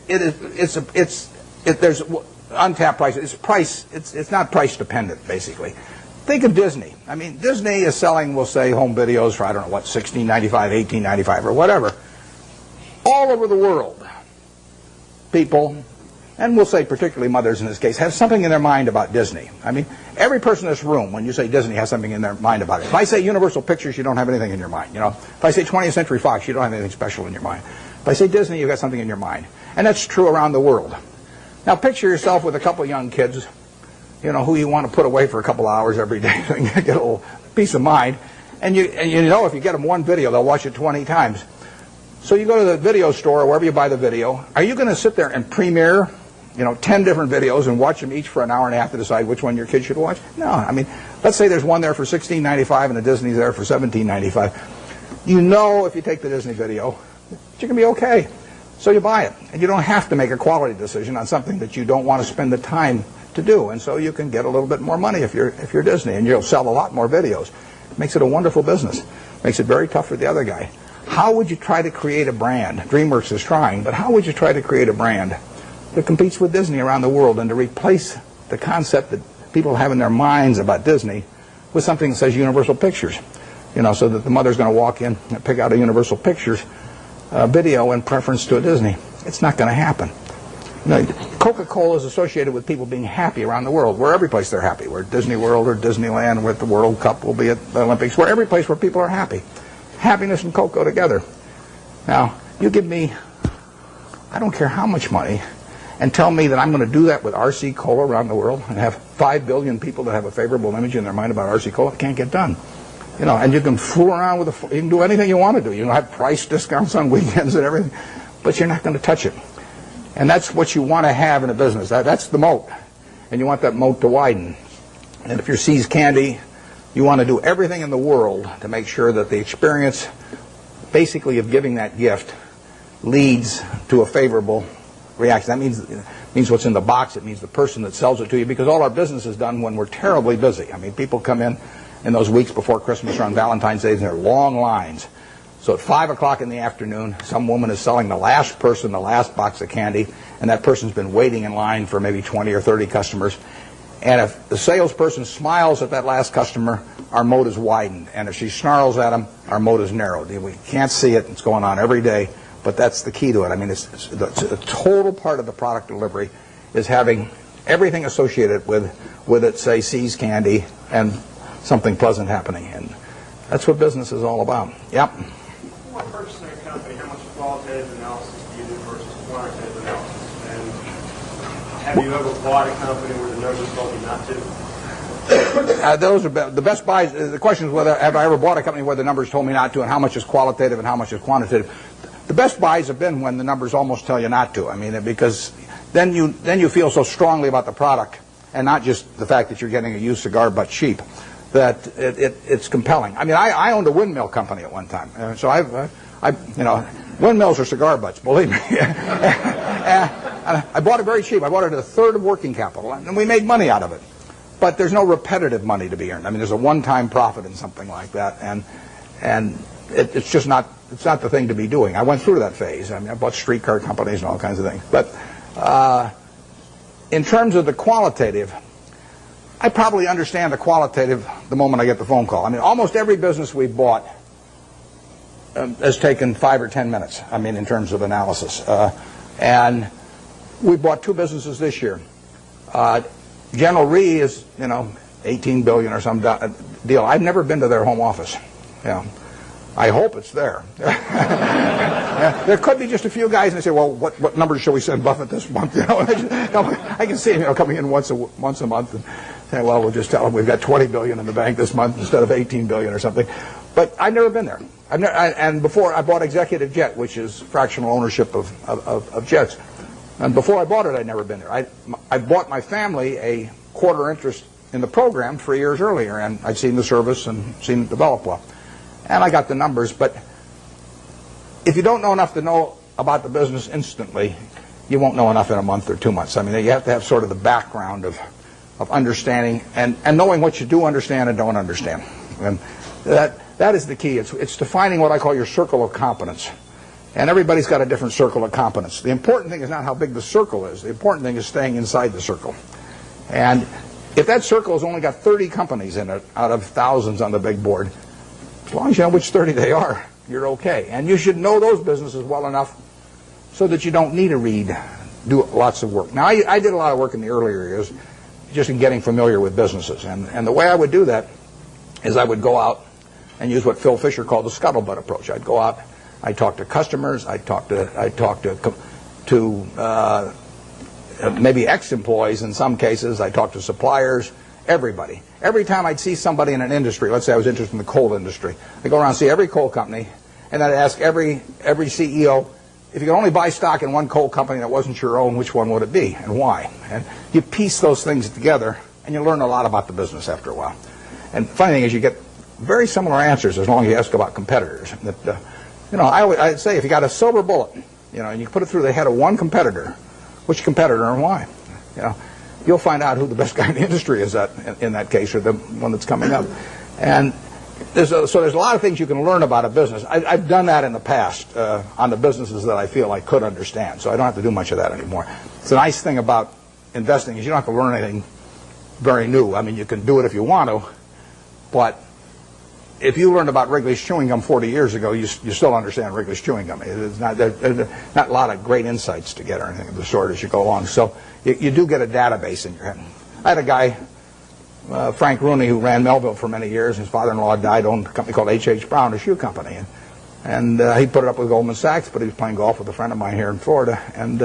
[SPEAKER 1] there's untapped price. It's not price dependent, basically. Think of Disney. I mean, Disney is selling, we'll say, home videos for, $16.95, $18.95, or whatever. All over the world, people, and we'll say particularly mothers in this case, have something in their mind about Disney. I mean, every person in this room, when you say Disney, has something in their mind about it. If I say Universal Pictures, you don't have anything in your mind. If I say 20th Century Fox, you don't have anything special in your mind. If I say Disney, you've got something in your mind. And that's true around the world. Now, picture yourself with a couple of young kids, who you want to put away for a couple hours every day so you get a little peace of mind. And if you get them one video, they'll watch it 20 times. So you go to the video store or wherever you buy the video. Are you going to sit there and premiere, 10 different videos and watch them each for an hour and a half to decide which one your kid should watch? No. I mean, let's say there's one there for $16.95 and the Disney's there for $17.95. If you take the Disney video, you're going to be okay. So you buy it. And you don't have to make a quality decision on something that you don't want to spend the time to do. And so you can get a little bit more money if you're Disney, and you'll sell a lot more videos. It makes it a wonderful business. Makes it very tough for the other guy. How would you try to create a brand? DreamWorks is trying, but how would you try to create a brand that competes with Disney around the world and to replace the concept that people have in their minds about Disney with something that says Universal Pictures? So that the mother's going to walk in and pick out a Universal Pictures video in preference to a Disney. It's not going to happen. Coca-Cola is associated with people being happy around the world. We're every place they're happy. We're at Disney World or Disneyland. We're at the World Cup. We'll be at the Olympics. We're every place where people are happy. Happiness and Coke go together. Now, you give me, I don't care how much money, and tell me that I'm going to do that with RC Cola around the world and have 5 billion people that have a favorable image in their mind about RC Cola. It can't get done. And you can fool around with you can do anything you want to do. You can have price discounts on weekends and everything, but you're not going to touch it. And that's what you want to have in a business. That's the moat. And you want that moat to widen. And if you're See's Candy, you want to do everything in the world to make sure that the experience, basically, of giving that gift leads to a favorable reaction. That means what's in the box. It means the person that sells it to you, because all our business is done when we're terribly busy. I mean, people come in those weeks before Christmas or on Valentine's Day, and there are long lines. So at 5 o'clock in the afternoon, some woman is selling the last person the last box of candy, and that person's been waiting in line for maybe 20 or 30 customers. And if the salesperson smiles at that last customer, our moat is widened. And if she snarls at him, our moat is narrowed. We can't see it. It's going on every day, but that's the key to it. I mean, it's a total part of the product delivery is having everything associated with it, say, See's Candy, and something pleasant happening. And that's what business is all about. Yep.
[SPEAKER 5] When purchasing a company, how much qualitative analysis do you do versus quantitative analysis? And have you ever bought a company where the numbers told you not to?
[SPEAKER 1] Those are the best buys. The question is whether have I ever bought a company where the numbers told me not to, and how much is qualitative and how much is quantitative. The best buys have been when the numbers almost tell you not to. I mean, because then you feel so strongly about the product, and not just the fact that you're getting a used cigar but cheap, that it's compelling. I mean, I owned a windmill company at one time, so windmills are cigar butts, believe me. I bought it very cheap. I bought it at a third of working capital, and we made money out of it. But there's no repetitive money to be earned. I mean, there's a one-time profit in something like that, and it's just not. It's not the thing to be doing. I went through that phase. I mean, I bought streetcar companies and all kinds of things. But in terms of the qualitative, I probably understand the qualitative the moment I get the phone call. I mean, almost every business we've bought has taken 5 or 10 minutes, I mean, in terms of analysis. And we bought 2 businesses this year. General Re is, $18 billion or some deal. I've never been to their home office. I hope it's there. There could be just a few guys, and they say, well, what numbers shall we send Buffett this month? I can see him coming in once a month and saying, well, we'll just tell him we've got $20 billion in the bank this month instead of $18 billion or something. But I've never been there. And before, I bought Executive Jet, which is fractional ownership of jets. And before I bought it, I'd never been there. I bought my family a quarter interest in the program 3 years earlier, and I'd seen the service and seen it develop well. And I got the numbers, but if you don't know enough to know about the business instantly, you won't know enough in a month or 2 months. I mean, you have to have sort of the background of understanding and knowing what you do understand and don't understand. And that is the key. It's defining what I call your circle of competence. And everybody's got a different circle of competence. The important thing is not how big the circle is. The important thing is staying inside the circle. And if that circle has only got 30 companies in it out of thousands on the big board, as long as you know which 30 they are, you're okay. And you should know those businesses well enough so that you don't need to do lots of work. Now, I did a lot of work in the earlier years just in getting familiar with businesses. And the way I would do that is I would go out and use what Phil Fisher called the scuttlebutt approach. I'd go out, I'd talk to customers, I'd talk to maybe ex-employees in some cases, I'd talk to suppliers, everybody. Every time I'd see somebody in an industry, let's say I was interested in the coal industry, I'd go around and see every coal company, and I'd ask every CEO, if you could only buy stock in one coal company that wasn't your own, which one would it be and why? And you piece those things together, and you learn a lot about the business after a while. And the funny thing is you get very similar answers as long as you ask about competitors. I'd say if you got a silver bullet, and you put it through the head of one competitor, which competitor and why? You'll find out who the best guy in the industry is in that case, or the one that's coming up. And there's a lot of things you can learn about a business. I've done that in the past on the businesses that I feel I could understand, so I don't have to do much of that anymore. It's the nice thing about investing is you don't have to learn anything very new. I mean, you can do it if you want to, but if you learned about Wrigley's chewing gum 40 years ago, you still understand Wrigley's chewing gum. There's not a lot of great insights to get or anything of the sort as you go along. So you do get a database in your head. I had a guy, Frank Rooney, who ran Melville for many years. His father-in-law died, owned a company called H.H. Brown, a shoe company. And he put it up with Goldman Sachs, but he was playing golf with a friend of mine here in Florida and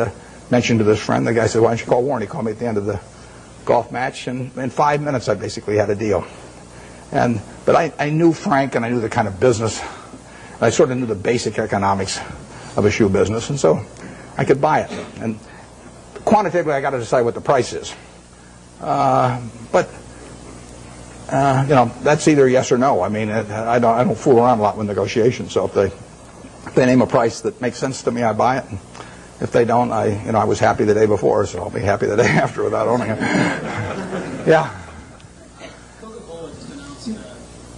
[SPEAKER 1] mentioned to this friend. The guy said, why don't you call Warren? He called me at the end of the golf match, and in 5 minutes I basically had a deal. But I knew Frank, and I knew the kind of business. And I sort of knew the basic economics of a shoe business, and so I could buy it. And quantitatively, I got to decide what the price is. That's either yes or no. I mean, I don't fool around a lot with negotiations. So if they name a price that makes sense to me, I buy it. And if they don't, I was happy the day before, so I'll be happy the day after without owning it. Yeah.
[SPEAKER 6] Coca-Cola just announced a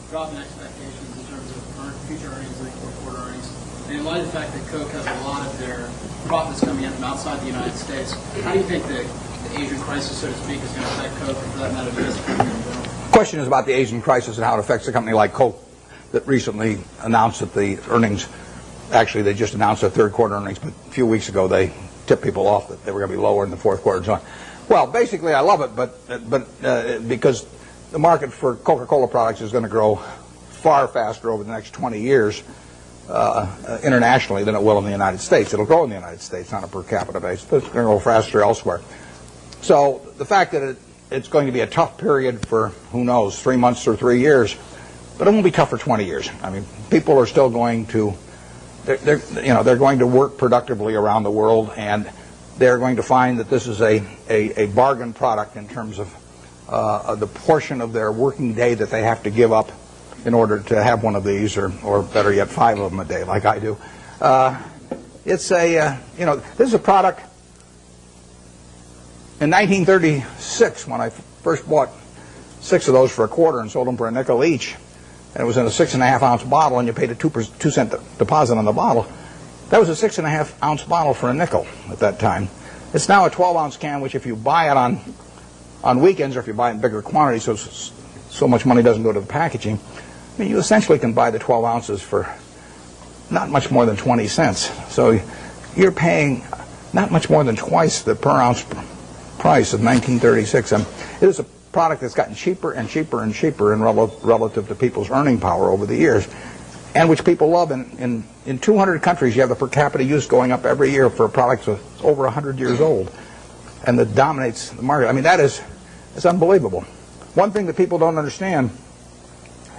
[SPEAKER 6] drop in expectations in terms of future earnings, like fourth quarter earnings. And in light of the fact that Coke has a lot of their profits coming in from outside the United States, how do you think the Asian crisis, so to speak, is going to affect Coke, and for that matter, the U.S. economy in general?
[SPEAKER 1] The question is about the Asian crisis and how it affects a company like Coke that recently announced that the earnings, actually they just announced their third quarter earnings, but a few weeks ago they tipped people off that they were going to be lower in the fourth quarter and so on. Well, basically I love it, but because the market for Coca-Cola products is going to grow far faster over the next 20 years internationally than it will in the United States. It'll grow in the United States on a per capita basis, but it's going to grow faster elsewhere. So the fact that it's going to be a tough period for, who knows, 3 months or 3 years, but it won't be tough for 20 years. I mean, people are still going to, they're going to work productively around the world, and they're going to find that this is a bargain product in terms of the portion of their working day that they have to give up in order to have one of these, or better yet, 5 of them a day, like I do. It's this is a product. In 1936, when I first bought 6 of those for a quarter and sold them for a nickel each, and it was in a 6.5-ounce bottle, and you paid a 2-cent deposit on the bottle. That was a 6.5-ounce bottle for a nickel at that time. It's now a 12-ounce can, which if you buy it on weekends, or if you buy it in bigger quantities, so much money doesn't go to the packaging, I mean, you essentially can buy the 12 ounces for not much more than 20 cents. So you're paying not much more than twice the per ounce price of 1936. It is a product that's gotten cheaper and cheaper and cheaper in relative to people's earning power over the years, and which people love. In 200 countries, you have the per capita use going up every year for a product that's over 100 years old, and that dominates the market. I mean, it's unbelievable. One thing that people don't understand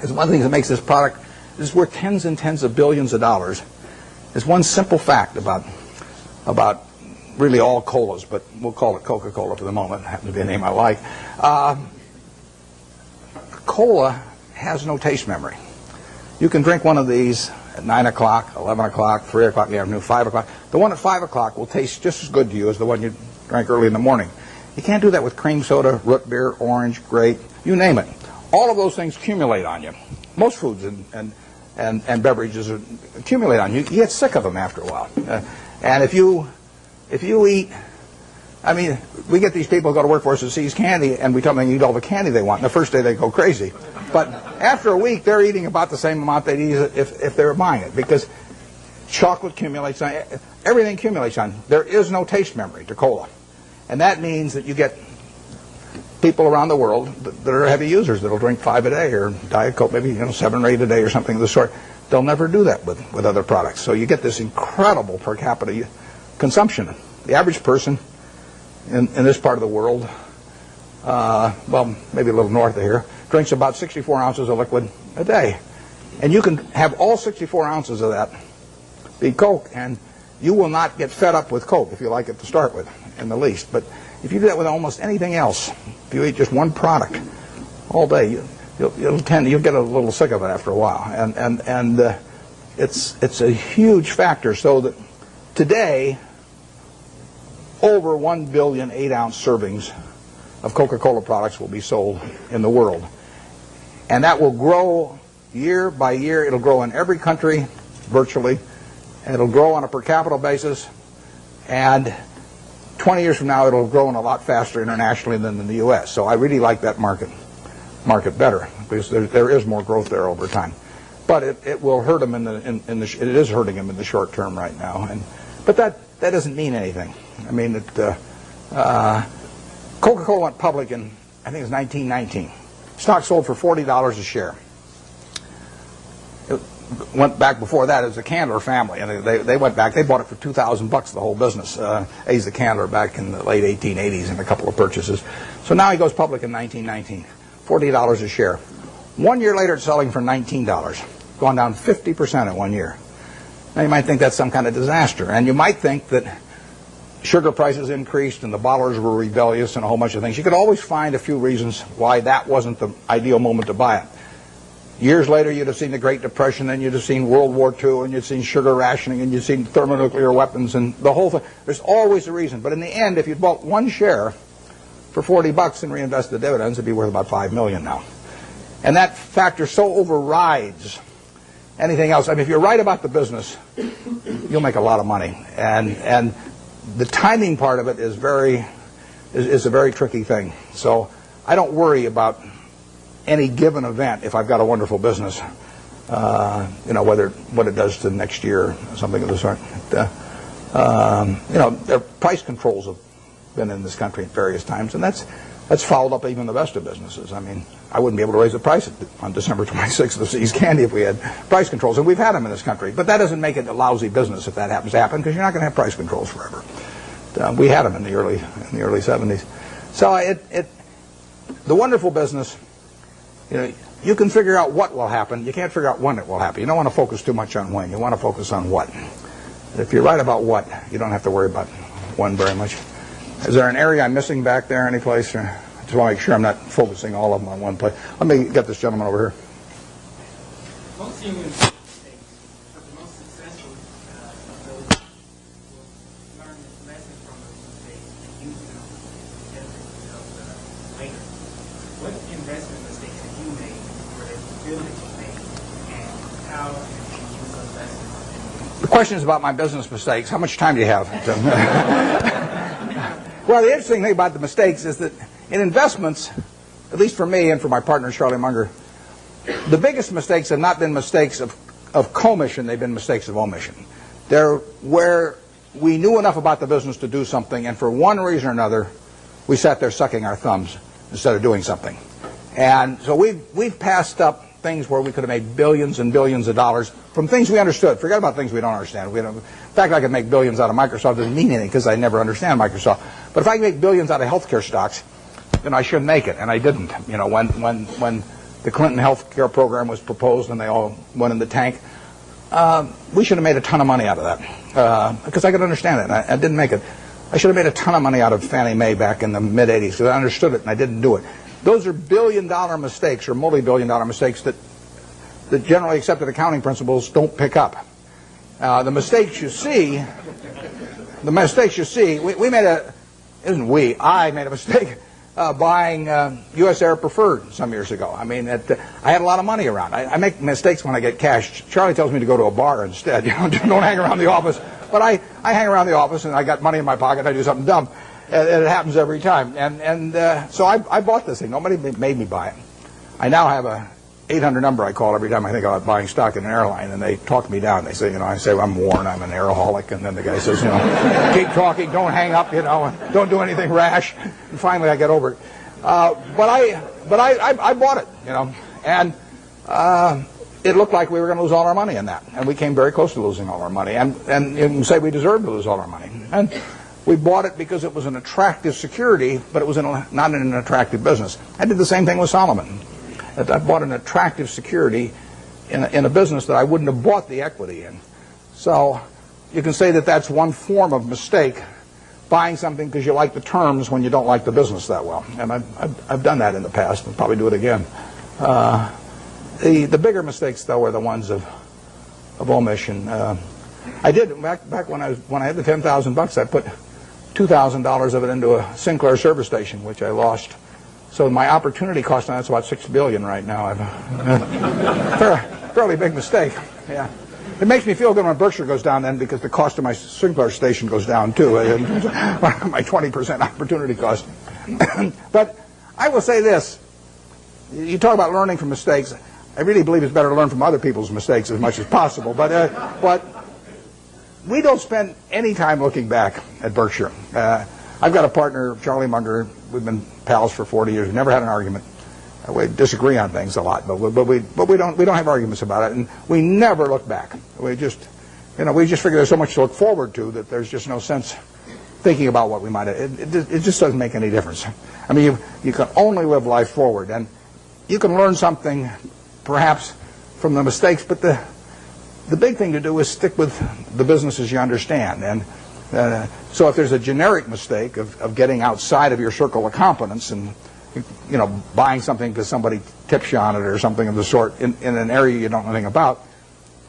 [SPEAKER 1] is one thing that makes this product is worth tens and tens of billions of dollars is one simple fact about really all colas, but we'll call it Coca-Cola for the moment. It happens to be a name I like. Cola has no taste memory. You can drink one of these at 9 o'clock, 11 o'clock, 3 o'clock in the afternoon, 5 o'clock. The one at 5 o'clock will taste just as good to you as the one you drank early in the morning. You can't do that with cream soda, root beer, orange, grape, you name it. All of those things accumulate on you. Most foods and beverages accumulate on you. You get sick of them after a while. And if you eat, I mean, we get these people who go to work for us who seize candy, and we tell them they eat all the candy they want. And the first day they go crazy. But after a week, they're eating about the same amount they'd eat if they were buying it, because chocolate accumulates on, everything accumulates on. There is no taste memory to cola. And that means that you get people around the world that are heavy users that'll drink 5 a day, or Diet Coke, maybe 7 or 8 a day, or something of the sort. They'll never do that with other products. So you get this incredible per capita consumption. The average person in this part of the world, well, maybe a little north of here, drinks about 64 ounces of liquid a day. And you can have all 64 ounces of that be Coke, and you will not get fed up with Coke if you like it to start with, in the least. But if you do that with almost anything else, if you eat just one product all day, you'll get a little sick of it after a while. And it's a huge factor. So that today, over 1 billion 8-ounce servings of Coca-Cola products will be sold in the world. And that will grow year by year. It'll grow in every country, virtually. And it'll grow on a per capita basis. And 20 years from now, it'll grow in a lot faster internationally than in the U.S. So I really like that market better, because there is more growth there over time. But it will hurt them it is hurting them in the short term right now. But that doesn't mean anything. I mean, Coca-Cola went public in, I think it was 1919. Stock sold for $40 a share. It went back before that as the Candler family, and they went back. They bought it for $2,000, the whole business. Asa Candler back in the late 1880s in a couple of purchases. So now he goes public in 1919, $40 a share. 1 year later, it's selling for $19, gone down 50% in 1 year. Now you might think that's some kind of disaster, and you might think that sugar prices increased and the bottlers were rebellious and a whole bunch of things. You could always find a few reasons why that wasn't the ideal moment to buy it. Years later, you'd have seen the Great Depression, and you'd have seen World War II, and you'd seen sugar rationing, and you'd seen thermonuclear weapons, and the whole thing. There's always a reason. But in the end, if you'd bought one share for $40 and reinvested the dividends, it'd be worth about $5 million now. And that factor so overrides anything else. I mean, if you're right about the business, you'll make a lot of money. And the timing part of it is a very tricky thing. So I don't worry about any given event if I've got a wonderful business. What it does to next year or something of the sort. Their price controls have been in this country at various times, and that's fouled up even the best of businesses. I mean, I wouldn't be able to raise the price on December 26th of See's Candy if we had price controls, and we've had them in this country. But that doesn't make it a lousy business if that happens to happen, because you're not going to have price controls forever. We had them in the early 70s. So the wonderful business, you can figure out what will happen. You can't figure out when it will happen. You don't want to focus too much on when. You want to focus on what. If you're right about what, you don't have to worry about when very much. Is there an area I'm missing back there any place? I just want to make sure I'm not focusing all of them on one place. Let me get this gentleman over here.
[SPEAKER 7] Most human mistakes, but the most successful of those will learn lessons from those mistakes and use them to benefit themselves later. What investment mistakes have you made or that you feel that you made, and how can you use those lessons?
[SPEAKER 1] The question is about my business mistakes. How much time do you have? Well, the interesting thing about the mistakes is that in investments, at least for me and for my partner, Charlie Munger, the biggest mistakes have not been mistakes of commission, they've been mistakes of omission. They're where we knew enough about the business to do something, and for one reason or another, we sat there sucking our thumbs instead of doing something. And so we've passed up things where we could have made billions and billions of dollars from things we understood. Forget about things we don't understand. In fact, I could make billions out of Microsoft. Doesn't mean anything because I never understand Microsoft. But if I can make billions out of healthcare stocks, then I shouldn't make it, and I didn't. When the Clinton healthcare program was proposed and they all went in the tank, we should have made a ton of money out of that because I could understand it, and I didn't make it. I should have made a ton of money out of Fannie Mae back in the mid-'80s because I understood it and I didn't do it. Those are billion-dollar mistakes or multi-billion-dollar mistakes that generally accepted accounting principles don't pick up. The mistakes you see, I made a mistake buying U.S. Air Preferred some years ago. I mean, I had a lot of money around. I make mistakes when I get cash. Charlie tells me to go to a bar instead. Don't hang around the office. But I hang around the office and I got money in my pocket. I do something dumb. And it happens every time. So I bought this thing. Nobody made me buy it. I now have a 800 number I call every time I think about buying stock in an airline, and they talk me down. They say, I say, well, I'm worn, I'm an airaholic, and then the guy says, keep talking, don't hang up, and don't do anything rash. And finally, I get over it. But I bought it, and it looked like we were going to lose all our money in that, and we came very close to losing all our money, and you can say we deserved to lose all our money. And we bought it because it was an attractive security, but it was not in an attractive business. I did the same thing with Solomon. I bought an attractive security in a business that I wouldn't have bought the equity in. So you can say that that's one form of mistake, buying something because you like the terms when you don't like the business that well. And I've done that in the past and probably do it again. The bigger mistakes, though, are the ones of omission. I did back when I had the $10,000. I put $2,000 of it into a Sinclair service station, which I lost. So my opportunity cost on that's about $6 billion right now. Fairly big mistake. Yeah, it makes me feel good when Berkshire goes down then because the cost of my Sinclair station goes down too. My 20% opportunity cost. But I will say this: you talk about learning from mistakes. I really believe it's better to learn from other people's mistakes as much as possible. But we don't spend any time looking back at Berkshire. I've got a partner, Charlie Munger. We've been pals for 40 years. We've never had an argument. We disagree on things a lot, but we don't have arguments about it, and we never look back. We just figure there's so much to look forward to that there's just no sense thinking about what we might have. It just doesn't make any difference. I mean, you can only live life forward, and you can learn something perhaps from the mistakes, but the big thing to do is stick with the businesses you understand. And so if there's a generic mistake of getting outside of your circle of competence and buying something because somebody tips you on it or something of the sort in an area you don't know anything about,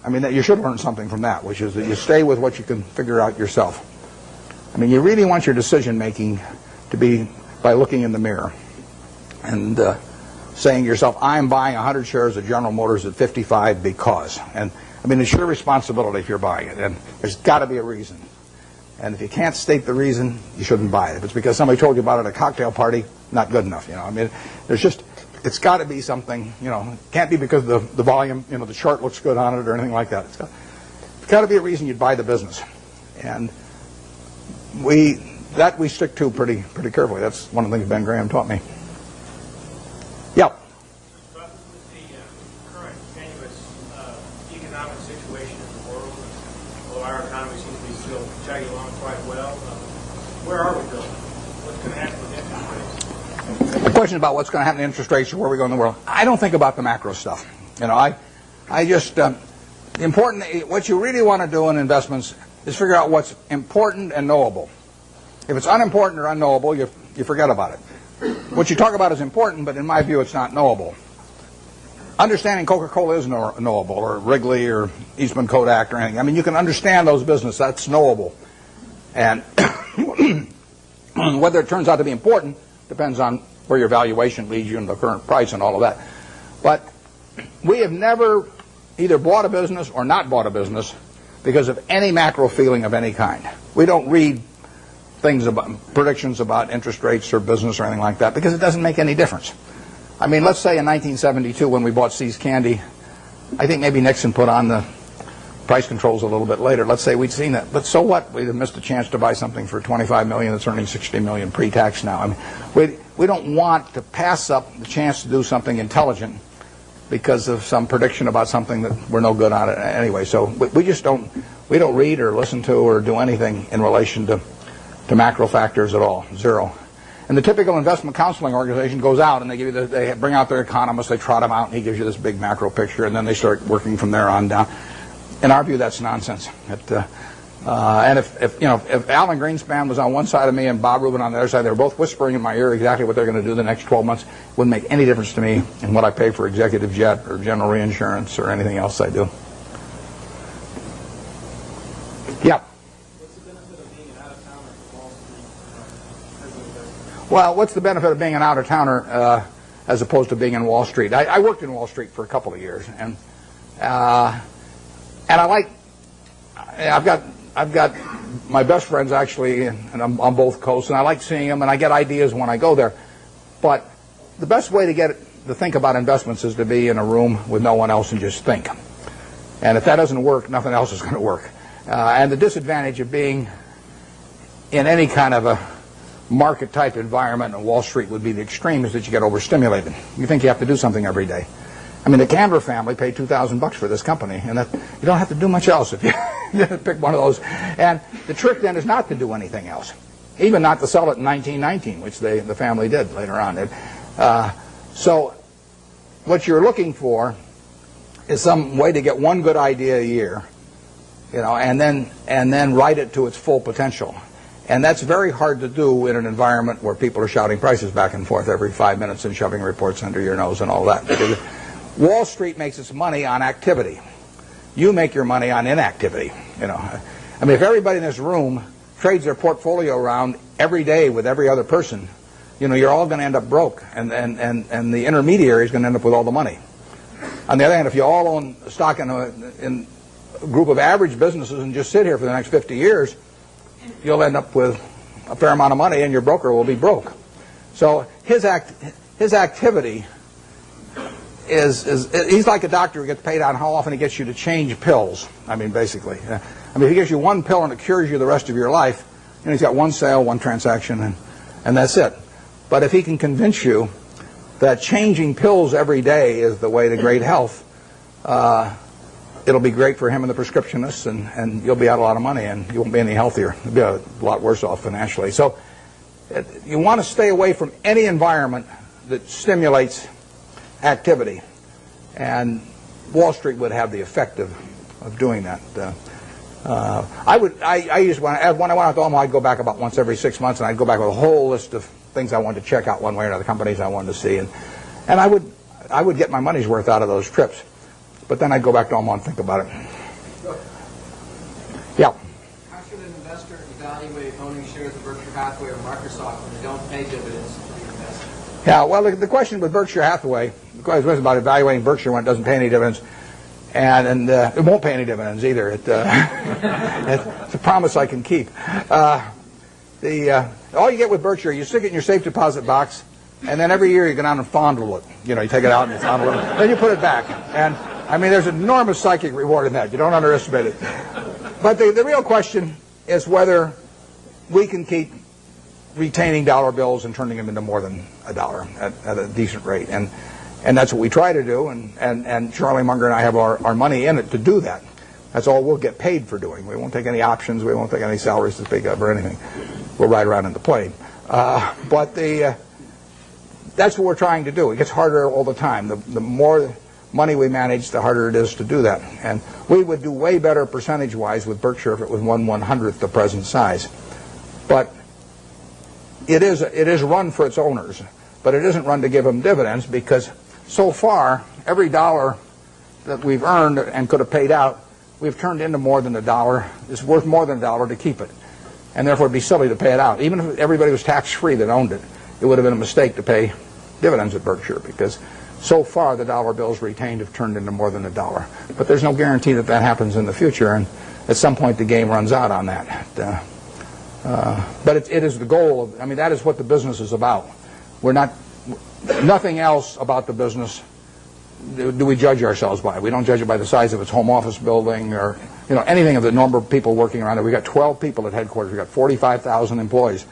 [SPEAKER 1] I mean, you should learn something from that, which is that you stay with what you can figure out yourself. I mean, you really want your decision making to be by looking in the mirror. And saying to yourself, I'm buying 100 shares of General Motors at 55 because. And I mean, it's your responsibility if you're buying it, and there's got to be a reason. And if you can't state the reason, you shouldn't buy it. If it's because somebody told you about it at a cocktail party, not good enough. I mean, there's just, it's got to be something. It can't be because the volume, the chart looks good on it or anything like that. It's got to be a reason you'd buy the business, and we stick to pretty carefully. That's one of the things Ben Graham taught me. Yeah.
[SPEAKER 5] But with the current tenuous economic situation in the world, although our economy seems to be still chugging along quite well, where are we going? What's going to happen with interest rates?
[SPEAKER 1] The question about what's going to happen to interest rates or where we go in the world, I don't think about the macro stuff. I just what you really want to do in investments is figure out what's important and knowable. If it's unimportant or unknowable, you forget about it. What you talk about is important, but in my view, it's not knowable. Understanding Coca-Cola is knowable, or Wrigley, or Eastman Kodak, or anything. I mean, you can understand those businesses. That's knowable. And whether it turns out to be important depends on where your valuation leads you and the current price and all of that. But we have never either bought a business or not bought a business because of any macro feeling of any kind. We don't read things about predictions about interest rates or business or anything like that because it doesn't make any difference. I mean, let's say in 1972 when we bought See's Candy, I think maybe Nixon put on the price controls a little bit later. Let's say we'd seen that, but so what? We'd have missed a chance to buy something for $25 million that's earning $60 million pre-tax now. I mean, we don't want to pass up the chance to do something intelligent because of some prediction about something that we're no good on it anyway. So we just don't read or listen to or do anything in relation to macro factors at all, zero. And the typical investment counseling organization goes out and they bring out their economists, they trot them out, and he gives you this big macro picture, and then they start working from there on down. In our view, that's nonsense. And if Alan Greenspan was on one side of me and Bob Rubin on the other side, they were both whispering in my ear exactly what they're going to do the next 12 months. It wouldn't make any difference to me in what I pay for executive jet or general reinsurance or anything else I do. Yeah. Well, what's the benefit of being an out-of-towner as opposed to being in Wall Street? I worked in Wall Street for a couple of years, and I like. I've got my best friends actually, and I'm on both coasts, and I like seeing them, and I get ideas when I go there. But the best way to think about investments is to be in a room with no one else and just think. And if that doesn't work, nothing else is going to work. And the disadvantage of being in any kind of a market-type environment in Wall Street would be the extreme is that you get overstimulated. You think you have to do something every day. I mean, the Canver family paid $2,000 for this company, and you don't have to do much else if you pick one of those. And the trick then is not to do anything else, even not to sell it in 1919, which the family did later on. So what you're looking for is some way to get one good idea a year, and then write it to its full potential. And that's very hard to do in an environment where people are shouting prices back and forth every 5 minutes and shoving reports under your nose and all that. Because Wall Street makes its money on activity. You make your money on inactivity. I mean, if everybody in this room trades their portfolio around every day with every other person, you're all going to end up broke, and the intermediary is going to end up with all the money. On the other hand, if you all own stock in a group of average businesses and just sit here for the next 50 years, you'll end up with a fair amount of money, and your broker will be broke. So his activity he's like a doctor who gets paid on how often he gets you to change pills. I mean, basically. If he gives you one pill and it cures you the rest of your life, he's got one sale, one transaction, and that's it. But if he can convince you that changing pills every day is the way to great health, it'll be great for him and the prescriptionists, and you'll be out a lot of money, and you won't be any healthier. You'll be a lot worse off financially. So you want to stay away from any environment that stimulates activity, and Wall Street would have the effect of doing that. I used when I went out to Omaha, I'd go back about once every 6 months, and I'd go back with a whole list of things I wanted to check out one way or another, companies I wanted to see, and I would get my money's worth out of those trips. But then I'd go back to Omaha and think about it. Yeah.
[SPEAKER 6] How should an investor evaluate owning shares of Berkshire Hathaway or Microsoft when they don't pay dividends to the investor?
[SPEAKER 1] Yeah, well, the question with Berkshire Hathaway, the question was about evaluating Berkshire when it doesn't pay any dividends, and it won't pay any dividends either. It's a promise I can keep. All you get with Berkshire, you stick it in your safe deposit box, and then every year you go down and fondle it. You take it out and fondle it, then you put it back. And I mean, there's enormous psychic reward in that. You don't underestimate it. But the real question is whether we can keep retaining dollar bills and turning them into more than $1 at a decent rate. And that's what we try to do, and Charlie Munger and I have our money in it to do that. That's all we'll get paid for doing. We won't take any options. We won't take any salaries to speak of or anything. We'll ride around in the plane. But that's what we're trying to do. It gets harder all the time. The more money we manage, the harder it is to do that. And we would do way better percentage-wise with Berkshire if it was 1/100th the present size. But it is run for its owners, but it isn't run to give them dividends, because so far every dollar that we've earned and could have paid out, we've turned into more than $1. It's worth more than $1 to keep it, and therefore it'd be silly to pay it out. Even if everybody was tax-free that owned it, it would have been a mistake to pay dividends at Berkshire, because so far the dollar bills retained have turned into more than $1. But there's no guarantee that that happens in the future, and at some point the game runs out on that. But it is the goal I mean, that is what the business is about. Nothing else about the business do we judge ourselves by. We don't judge it by the size of its home office building or anything of the number of people working around it. We've got 12 people at headquarters. We've got 45,000 employees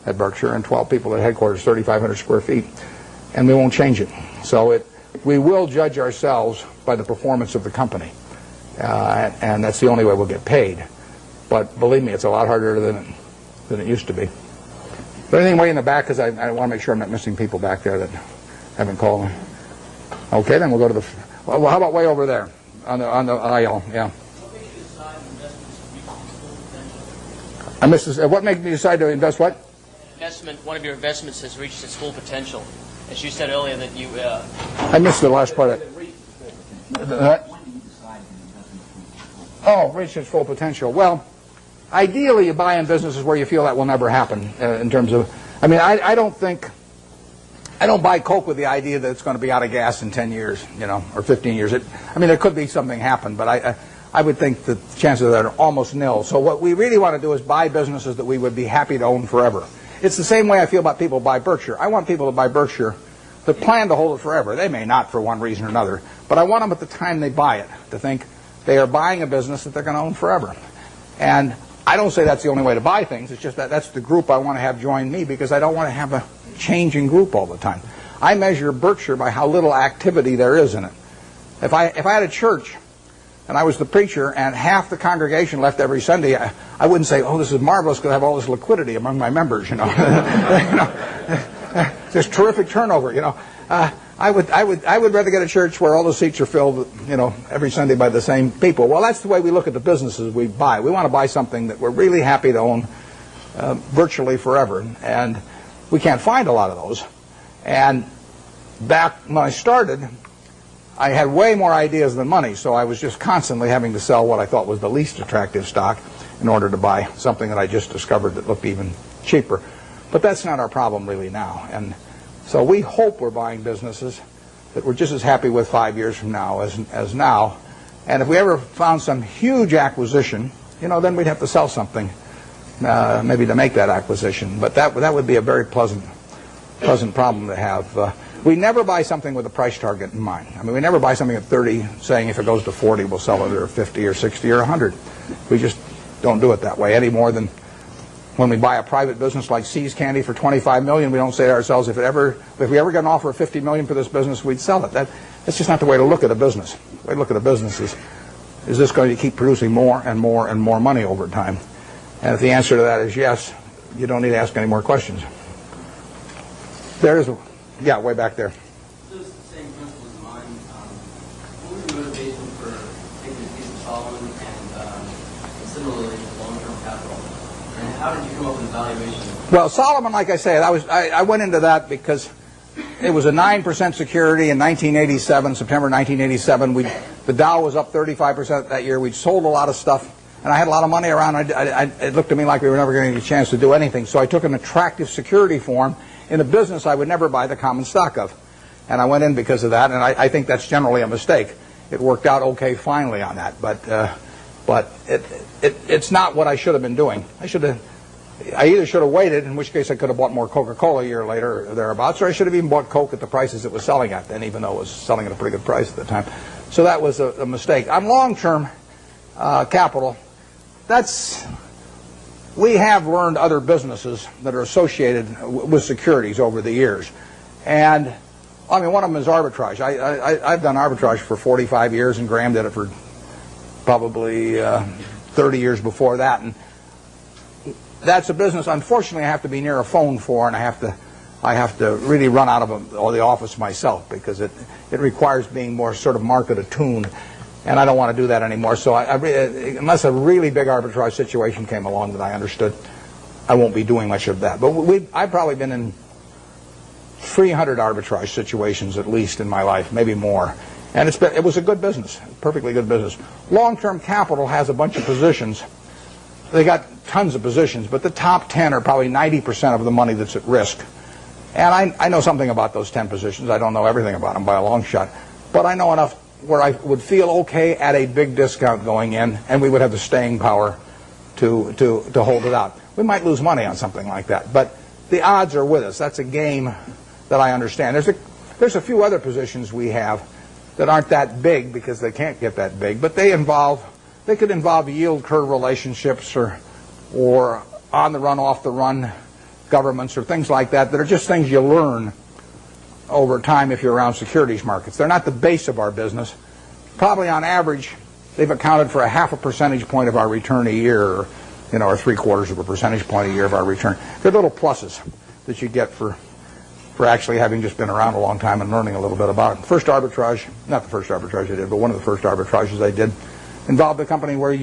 [SPEAKER 1] at Berkshire and 12 people at headquarters, 3,500 square feet. And we won't change it. So we will judge ourselves by the performance of the company. And that's the only way we'll get paid. But believe me, it's a lot harder than it used to be. But anything way in the back, because I want to make sure I'm not missing people back there that haven't called me. Okay, then we'll go to the... Well, how about way over there on the aisle? Yeah. I missed this. What made me decide to invest what?
[SPEAKER 8] One of your investments has reached its full potential. As you said earlier that you...
[SPEAKER 1] I missed the last part of it. Reached its full potential. Well, ideally, you buy in businesses where you feel that will never happen. In terms of, I mean, I don't buy Coke with the idea that it's going to be out of gas in 10 years, or 15 years. I mean, there could be something happen, but I would think the chances of that are almost nil. So what we really want to do is buy businesses that we would be happy to own forever. It's the same way I feel about people who buy Berkshire. I want people to buy Berkshire that plan to hold it forever. They may not for one reason or another, but I want them at the time they buy it to think they are buying a business that they're going to own forever. And I don't say that's the only way to buy things. It's just that's the group I want to have join me, because I don't want to have a changing group all the time. I measure Berkshire by how little activity there is in it. If I had a church and I was the preacher and half the congregation left every Sunday, I wouldn't say, "Oh, this is marvelous because I have all this liquidity among my members." There's terrific turnover. I would rather get a church where all the seats are filled, every Sunday by the same people. Well, that's the way we look at the businesses we buy. We want to buy something that we're really happy to own virtually forever, and we can't find a lot of those. And back when I started, I had way more ideas than money, so I was just constantly having to sell what I thought was the least attractive stock in order to buy something that I just discovered that looked even cheaper. But that's not our problem really now. And so we hope we're buying businesses that we're just as happy with 5 years from now as now. And if we ever found some huge acquisition, then we'd have to sell something maybe to make that acquisition. But that would be a very pleasant problem to have. We never buy something with a price target in mind. I mean, we never buy something at 30 saying if it goes to 40 we'll sell it, or 50 or 60 or 100. We just don't do it that way any more than when we buy a private business like See's Candy for $25 million, we don't say to ourselves, if we ever get an offer of $50 million for this business, we'd sell it. That's just not the way to look at a business. The way to look at a business is this going to keep producing more and more and more money over time? And if the answer to that is yes, you don't need to ask any more questions. Yeah, way back there.
[SPEAKER 6] Those same principles in mind, what was the motivation for taking the piece of Solomon and similarly long-term capital? And how did you come up with the valuation?
[SPEAKER 1] Well, Solomon, like I said, I went into that because it was a 9% security in 1987, September 1987. The Dow was up 35% that year. We'd sold a lot of stuff, and I had a lot of money around. It looked to me like we were never going to get a chance to do anything. So I took an attractive security form in a business I would never buy the common stock of. And I went in because of that, and I think that's generally a mistake. It worked out okay finally on that, but it's not what I should have been doing. I either should have waited, in which case I could have bought more Coca-Cola a year later or thereabouts, or I should have even bought Coke at the prices it was selling at then, even though it was selling at a pretty good price at the time. So that was a mistake. On long-term capital, we have learned other businesses that are associated with securities over the years. And, I mean, one of them is arbitrage. I've done arbitrage for 45 years, and Graham did it for probably 30 years before that. And that's a business, unfortunately, I have to be near a phone for, and I have to really run out of the office myself, because it requires being more sort of market attuned, and I don't want to do that anymore. So unless a really big arbitrage situation came along that I understood, I won't be doing much of that. But I've probably been in 300 arbitrage situations at least in my life, maybe more. And it was a good business, perfectly good business. Long-term capital has a bunch of positions. They got tons of positions, but the top 10 are probably 90% of the money that's at risk. And I know something about those 10 positions. I don't know everything about them by a long shot, but I know enough where I would feel okay at a big discount going in, and we would have the staying power to hold it out. We might lose money on something like that, but the odds are with us. That's a game that I understand. There's a few other positions we have that aren't that big because they can't get that big, but they could involve yield curve relationships or on the run, off the run governments or things like that are just things you learn over time if you're around securities markets. They're not the base of our business. Probably on average, they've accounted for a half a percentage point of our return a year, or 3/4 of a percentage point a year of our return. They're little pluses that you get for actually having just been around a long time and learning a little bit about it. Not the first arbitrage I did, but one of the first arbitrages I did involved a company where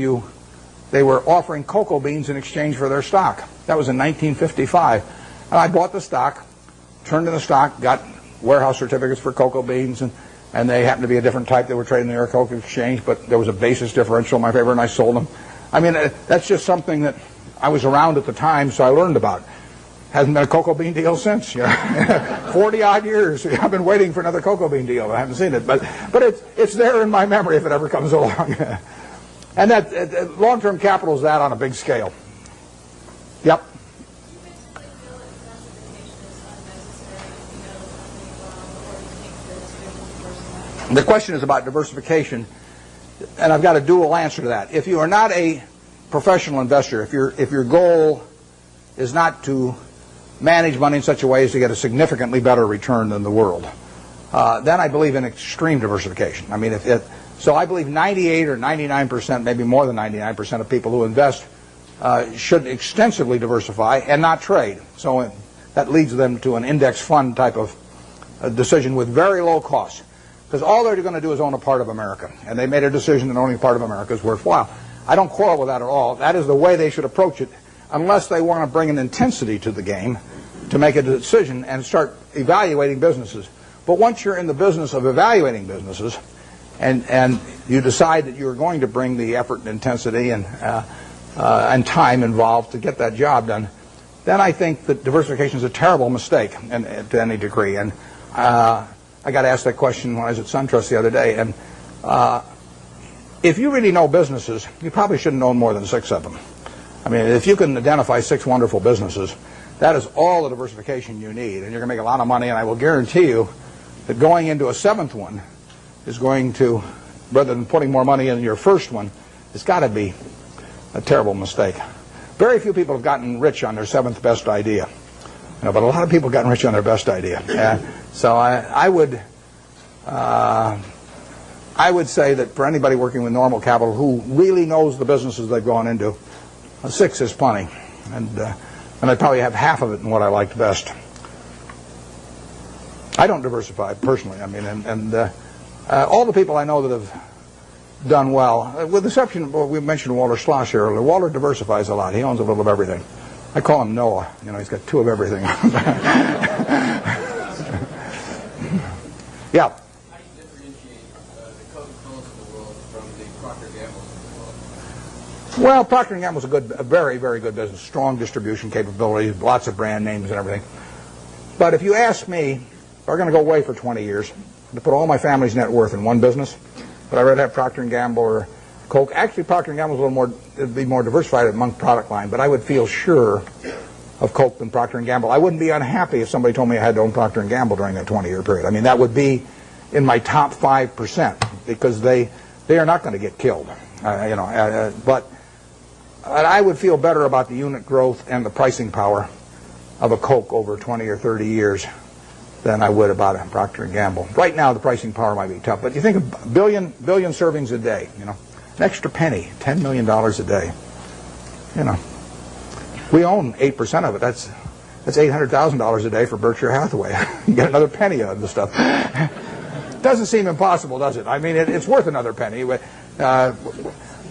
[SPEAKER 1] they were offering cocoa beans in exchange for their stock. That was in 1955. And I bought the stock, turned in the stock, got warehouse certificates for cocoa beans, and they happened to be a different type. They were trading in the New York Cocoa Exchange, but there was a basis differential in my favor, and I sold them. I mean, that's just something that I was around at the time, so I learned about. Hasn't been a cocoa bean deal since. 40-odd years. I've been waiting for another cocoa bean deal. I haven't seen it, but it's there in my memory if it ever comes along. And that long-term capital is that on a big scale. Yep. The question is about diversification, and I've got a dual answer to that. If you are not a professional investor, if your goal is not to manage money in such a way as to get a significantly better return than the world, then I believe in extreme diversification. I mean, so I believe 98 or 99%, maybe more than 99% of people who invest should extensively diversify and not trade. So that leads them to an index fund type of decision with very low costs. Because all they're going to do is own a part of America. And they made a decision that owning a part of America is worthwhile. I don't quarrel with that at all. That is the way they should approach it, unless they want to bring an intensity to the game to make a decision and start evaluating businesses. But once you're in the business of evaluating businesses, and you decide that you're going to bring the effort and intensity and time involved to get that job done, then I think that diversification is a terrible mistake to any degree. And I got asked that question when I was at SunTrust the other day. And if you really know businesses, you probably shouldn't own more than 6 of them. I mean, if you can identify 6 wonderful businesses, that is all the diversification you need, and you're going to make a lot of money. And I will guarantee you that going into a 7th one is going to, rather than putting more money in your first one, it's got to be a terrible mistake. Very few people have gotten rich on their 7th best idea, but a lot of people have gotten rich on their best idea. So I would say that for anybody working with normal capital who really knows the businesses they've gone into, a 6 is plenty, and I probably have half of it in what I liked best. I don't diversify personally. I mean, and all the people I know that have done well, with the exception, we mentioned Walter Schloss here earlier. Walter diversifies a lot. He owns a little of everything. I call him Noah. He's got 2 of everything. Yeah.
[SPEAKER 6] How do you differentiate the Coca-Colas of the world from the Procter & Gamble's of the world?
[SPEAKER 1] Well, Procter & Gamble's a very, very good business. Strong distribution capabilities, lots of brand names and everything. But if you ask me, if I'm going to go away for 20 years, to put all my family's net worth in one business, but I'd rather have Procter & Gamble or Coke. Actually, Procter & Gamble is a little more, it'd be more diversified among product line, but I would feel sure of Coke than Procter & Gamble. I wouldn't be unhappy if somebody told me I had to own Procter & Gamble during that 20-year period. I mean, that would be in my top 5% because they are not going to get killed. But I would feel better about the unit growth and the pricing power of a Coke over 20 or 30 years than I would about a Procter & Gamble. Right now, the pricing power might be tough, but you think of billion servings a day, an extra penny, $10 million a day. We own 8% of it. That's $800,000 a day for Berkshire Hathaway. You get another penny out of the stuff. Doesn't seem impossible, does it? I mean, it's worth another penny. It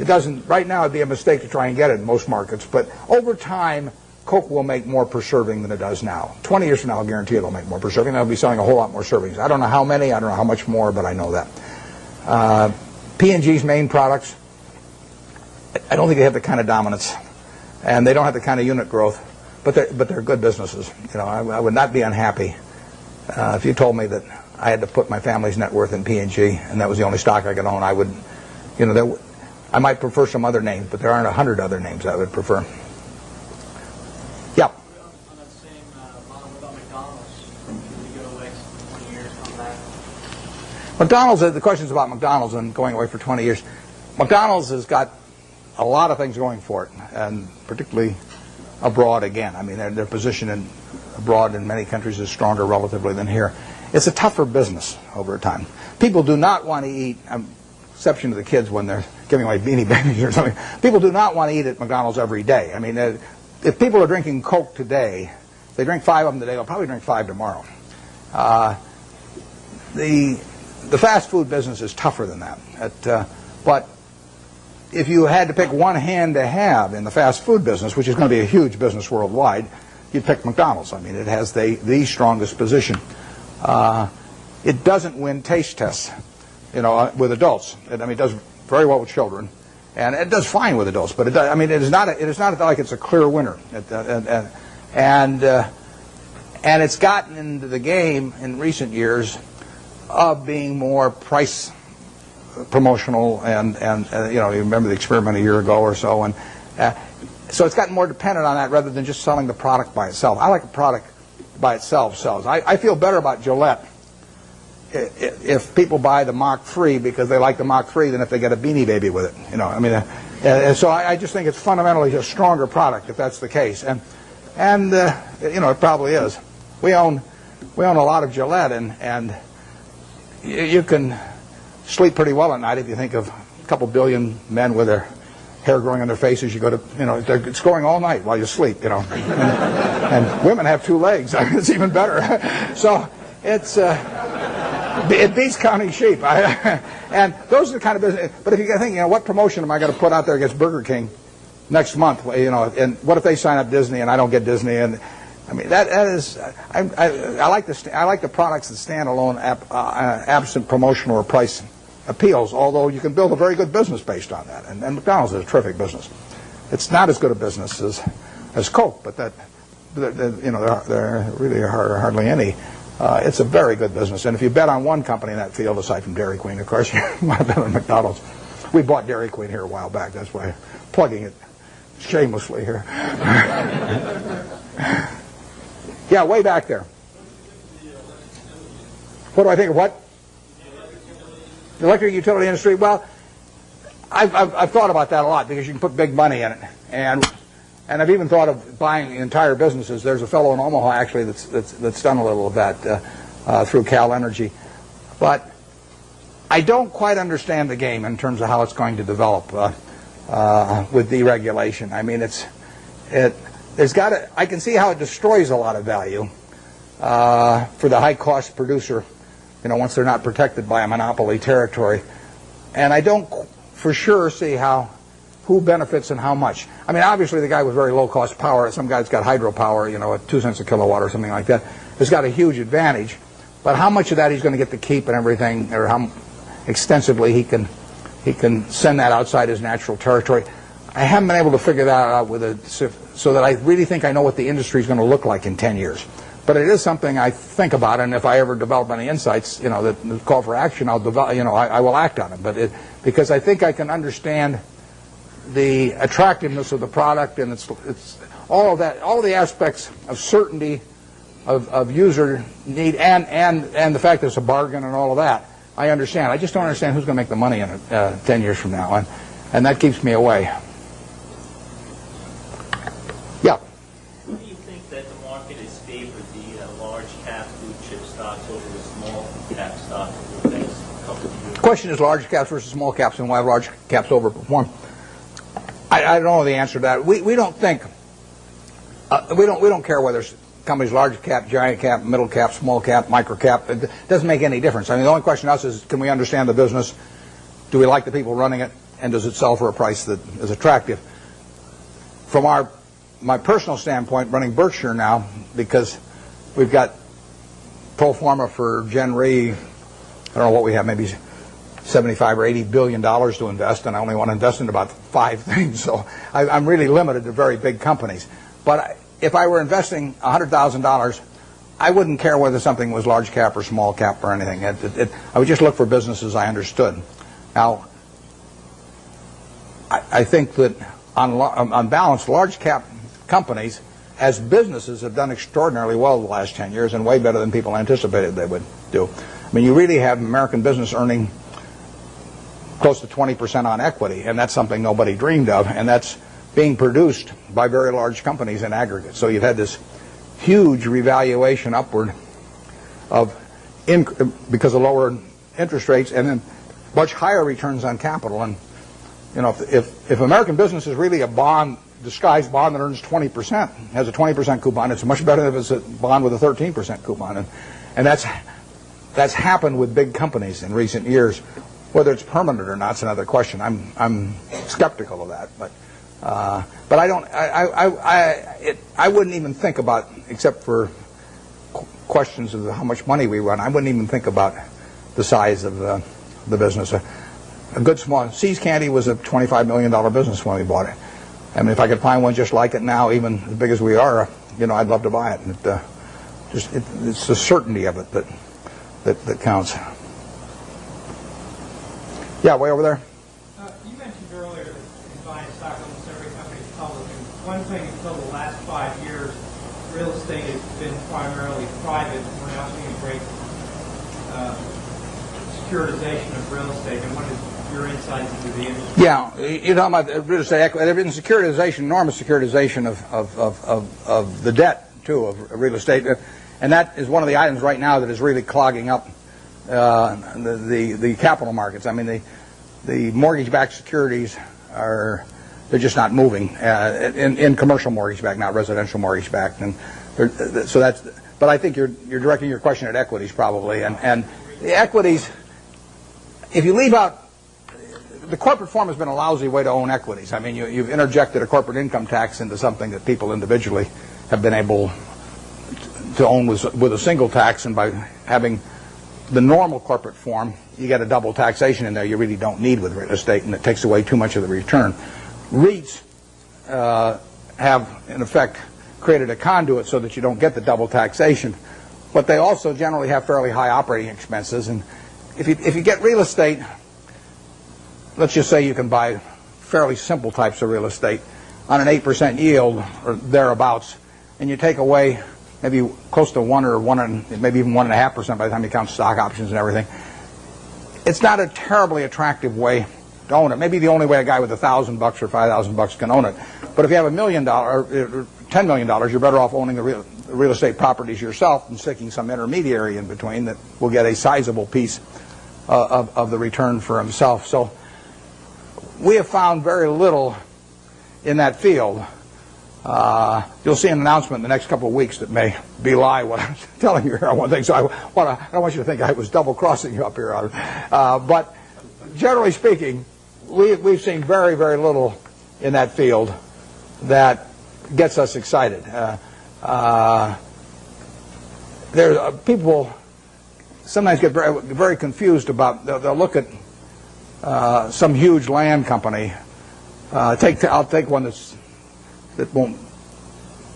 [SPEAKER 1] doesn't. Right now, it'd be a mistake to try and get it in most markets. But over time, Coke will make more per serving than it does now. 20 years from now, I'll guarantee it'll make more per serving. They'll be selling a whole lot more servings. I don't know how many. I don't know how much more, but I know that. P&G's main products, I don't think they have the kind of dominance, and they don't have the kind of unit growth. But they're good businesses. I would not be unhappy if you told me that I had to put my family's net worth in P&G, and that was the only stock I could own. I would, I might prefer some other names, but there aren't 100 other names I would prefer. Yeah.
[SPEAKER 7] On that same model, what about McDonald's? Should we go away for 20 years on that?
[SPEAKER 1] McDonald's, the question's about McDonald's and going away for 20 years. McDonald's has got a lot of things going for it, and particularly abroad again. I mean, their position abroad in many countries is stronger relatively than here. It's a tougher business over time. People do not want to eat, exception to the kids when they're giving away Beanie Babies or something, people do not want to eat at McDonald's every day. I mean, if people are drinking Coke today, they drink 5 of them today, they'll probably drink 5 tomorrow. The fast food business is tougher than that. But if you had to pick one hand to have in the fast food business, which is going to be a huge business worldwide, you'd pick McDonald's. I mean, it has the strongest position. It doesn't win taste tests, with adults. It does very well with children, and it does fine with adults. But it is not like it's a clear winner. And it's gotten into the game in recent years of being more price promotional, and you remember the experiment a year ago or so, and so it's gotten more dependent on that rather than just selling the product by itself. I like a product by itself sells. I feel better about Gillette if people buy the Mach 3 because they like the Mach 3 than if they get a Beanie Baby with it. So I just think it's fundamentally a stronger product if that's the case, and it probably is. We own a lot of Gillette, and you can sleep pretty well at night if you think of a couple billion men with their hair growing on their faces. You go to, it's growing all night while you sleep, and women have 2 legs. It's even better. So it beats counting sheep. And those are the kind of business. But if you think, what promotion am I going to put out there against Burger King next month? And what if they sign up Disney and I don't get Disney? And I mean, that is, I like the products that stand alone, absent promotional or price appeals, although you can build a very good business based on that. And McDonald's is a terrific business. It's not as good a business as Coke, but there really are hardly any. It's a very good business. And if you bet on one company in that field, aside from Dairy Queen, of course, you might have bet on McDonald's. We bought Dairy Queen here a while back. That's why I'm plugging it shamelessly here. Yeah, way back there. What do I think of what? The electric utility industry. Well, I've thought about that a lot because you can put big money in it, and I've even thought of buying entire businesses. There's a fellow in Omaha actually that's done a little of that through Cal Energy, but I don't quite understand the game in terms of how it's going to develop with deregulation. I mean, I can see how it destroys a lot of value for the high-cost producer, once they're not protected by a monopoly territory. And I don't for sure see who benefits and how much. I mean, obviously the guy with very low-cost power, some guy's got hydropower, at 2 cents a kilowatt or something like that, has got a huge advantage. But how much of that he's going to get to keep and everything, or how extensively he can send that outside his natural territory, I haven't been able to figure that out so that I really think I know what the industry is going to look like in 10 years. But it is something I think about, and if I ever develop any insights, that call for action, I'll develop. I will act on it. Because I think I can understand the attractiveness of the product, and it's all of that, all the aspects of certainty, of user need, and the fact that it's a bargain and all of that. I understand. I just don't understand who's going to make the money in it 10 years from now, and that keeps me away. Yeah.
[SPEAKER 9] Who do you think that the market has favored the large cap blue chip stocks over the small cap stocks over the next couple of years?
[SPEAKER 1] The question is large caps versus small caps, and why large caps overperform. I don't know the answer to that. We don't think we don't care whether it's companies large cap, giant cap, middle cap, small cap, micro cap. It doesn't make any difference. I mean, the only question to us is, can we understand the business? Do we like the people running it? And does it sell for a price that is attractive? From my personal standpoint, running Berkshire now, because we've got pro forma for Gen Re, I don't know what we have, maybe 75 or 80 billion dollars to invest, and I only want to invest in about 5 things. So I'm really limited to very big companies. But if I were investing $100,000, I wouldn't care whether something was large cap or small cap or anything. I would just look for businesses I understood. Now, I think that on balance, large cap companies as businesses have done extraordinarily well the last 10 years, and way better than people anticipated they would do. I mean, you really have American business earning close to 20% on equity, and that's something nobody dreamed of, and that's being produced by very large companies in aggregate. So you've had this huge revaluation upward because of lower interest rates, and then much higher returns on capital. And if American business is really a bond, disguised bond that earns 20%, has a 20% coupon, it's much better if it's a bond with a 13% coupon. And that's happened with big companies in recent years. Whether it's permanent or not is another question. I'm skeptical of that, but I don't. I wouldn't even think about, except for questions of how much money we run. I wouldn't even think about the size of the business. A good small See's Candy was a $25 million business when we bought it. I mean, if I could find one just like it now, even as big as we are, I'd love to buy it. It's the certainty of it that counts. Yeah, way over there.
[SPEAKER 5] You mentioned earlier that in buying stock, almost every company is public. And one thing until the last 5 years, real estate has been primarily private. We're now seeing a great securitization of real estate. And what is your insight into the industry?
[SPEAKER 1] Yeah, you're talking about real estate equity. There's been securitization, enormous securitization of the debt, too, of real estate. And that is one of the items right now that is really clogging up the capital markets. I mean, the mortgage-backed securities they're just not moving in commercial mortgage-backed, not residential mortgage-backed, and so that's. But I think you're directing your question at equities probably, and the equities. If you leave out, the corporate form has been a lousy way to own equities. I mean, you've interjected a corporate income tax into something that people individually have been able to own with a single tax, and by having the normal corporate form, you get a double taxation in there you really don't need with real estate, and it takes away too much of the return. REITs have, in effect, created a conduit so that you don't get the double taxation, but they also generally have fairly high operating expenses. And if you get real estate, let's just say you can buy fairly simple types of real estate on an 8% yield or thereabouts, and you take away maybe close to 1 or 1, maybe even 1.5% by the time you count stock options and everything. It's not a terribly attractive way to own it. Maybe the only way a guy with $1,000 or $5,000 can own it. But if you have $1 million or $10 million, you're better off owning the real estate properties yourself and sticking some intermediary in between that will get a sizable piece of the return for himself. So we have found very little in that field. You'll see an announcement in the next couple of weeks that may belie what I'm telling you here on one thing. So I don't want you to think I was double-crossing you up here. But generally speaking, we've seen very, very little in that field that gets us excited. People sometimes get very, very confused about. They'll look at some huge land company. I'll take one that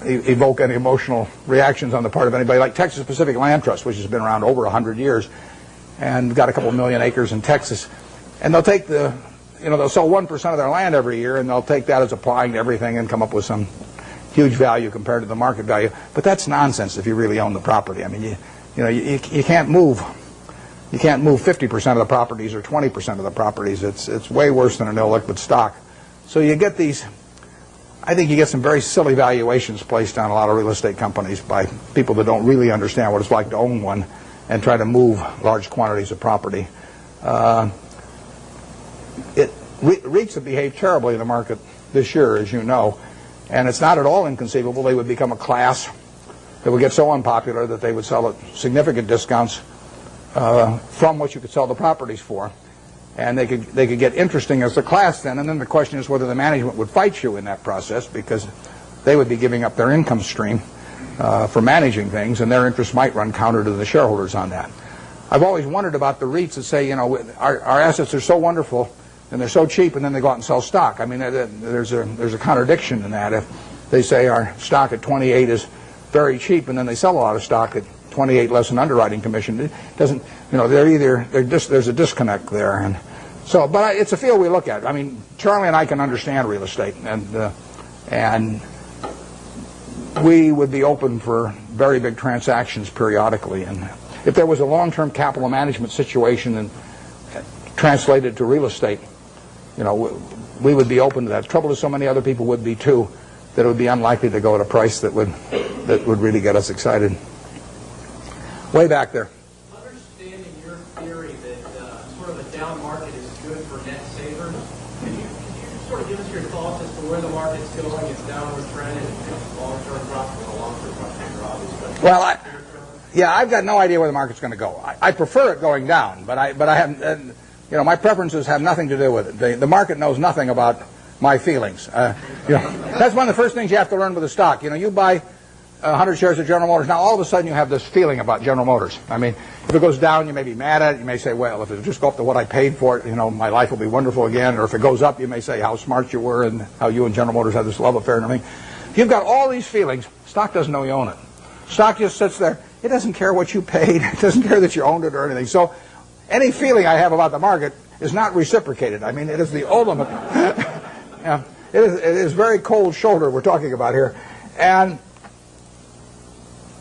[SPEAKER 1] evoke any emotional reactions on the part of anybody, like Texas Pacific Land Trust, which has been around over 100 years and got a couple million acres in Texas. And they'll take they'll sell 1% of their land every year, and they'll take that as applying to everything and come up with some huge value compared to the market value. But that's nonsense if you really own the property. I mean, you can't move. You can't move 50% of the properties or 20% of the properties. It's way worse than an illiquid stock. So you get these. I think you get some very silly valuations placed on a lot of real estate companies by people that don't really understand what it's like to own one and try to move large quantities of property. REITs have behaved terribly in the market this year, as you know, and it's not at all inconceivable they would become a class that would get so unpopular that they would sell at significant discounts from what you could sell the properties for. And they could get interesting as a class then, and then the question is whether the management would fight you in that process, because they would be giving up their income stream for managing things, and their interests might run counter to the shareholders on that. I've always wondered about the REITs that say, our assets are so wonderful and they're so cheap, and then they go out and sell stock. I mean, there's a contradiction in that. If they say our stock at 28 is very cheap, and then they sell a lot of stock at 28 less an underwriting commission, it doesn't. There's a disconnect there, and so. But it's a field we look at. I mean, Charlie and I can understand real estate, and we would be open for very big transactions periodically. And if there was a long-term capital management situation and translated to real estate, we would be open to that. The trouble is, so many other people would be too, that it would be unlikely to go at a price that would really get us excited. Way back there.
[SPEAKER 5] Understanding your theory that sort of a down market is good for net savers, can you sort of give us your thoughts as to where the market's going, its downward trend, and long-term profit, or long-term profit, or obviously?
[SPEAKER 1] Well, I've got no idea where the market's going to go. I prefer it going down, but I haven't. My preferences have nothing to do with it. The market knows nothing about my feelings. That's one of the first things you have to learn with a stock. You buy 100 shares of General Motors. Now, all of a sudden, you have this feeling about General Motors. I mean, if it goes down, you may be mad at it. You may say, well, if it just go up to what I paid for it, my life will be wonderful again. Or if it goes up, you may say how smart you were and how you and General Motors have this love affair and everything. You've got all these feelings. Stock doesn't know you own it. Stock just sits there. It doesn't care what you paid. It doesn't care that you owned it or anything. So any feeling I have about the market is not reciprocated. I mean, it is the ultimate. It is very cold shoulder we're talking about here. And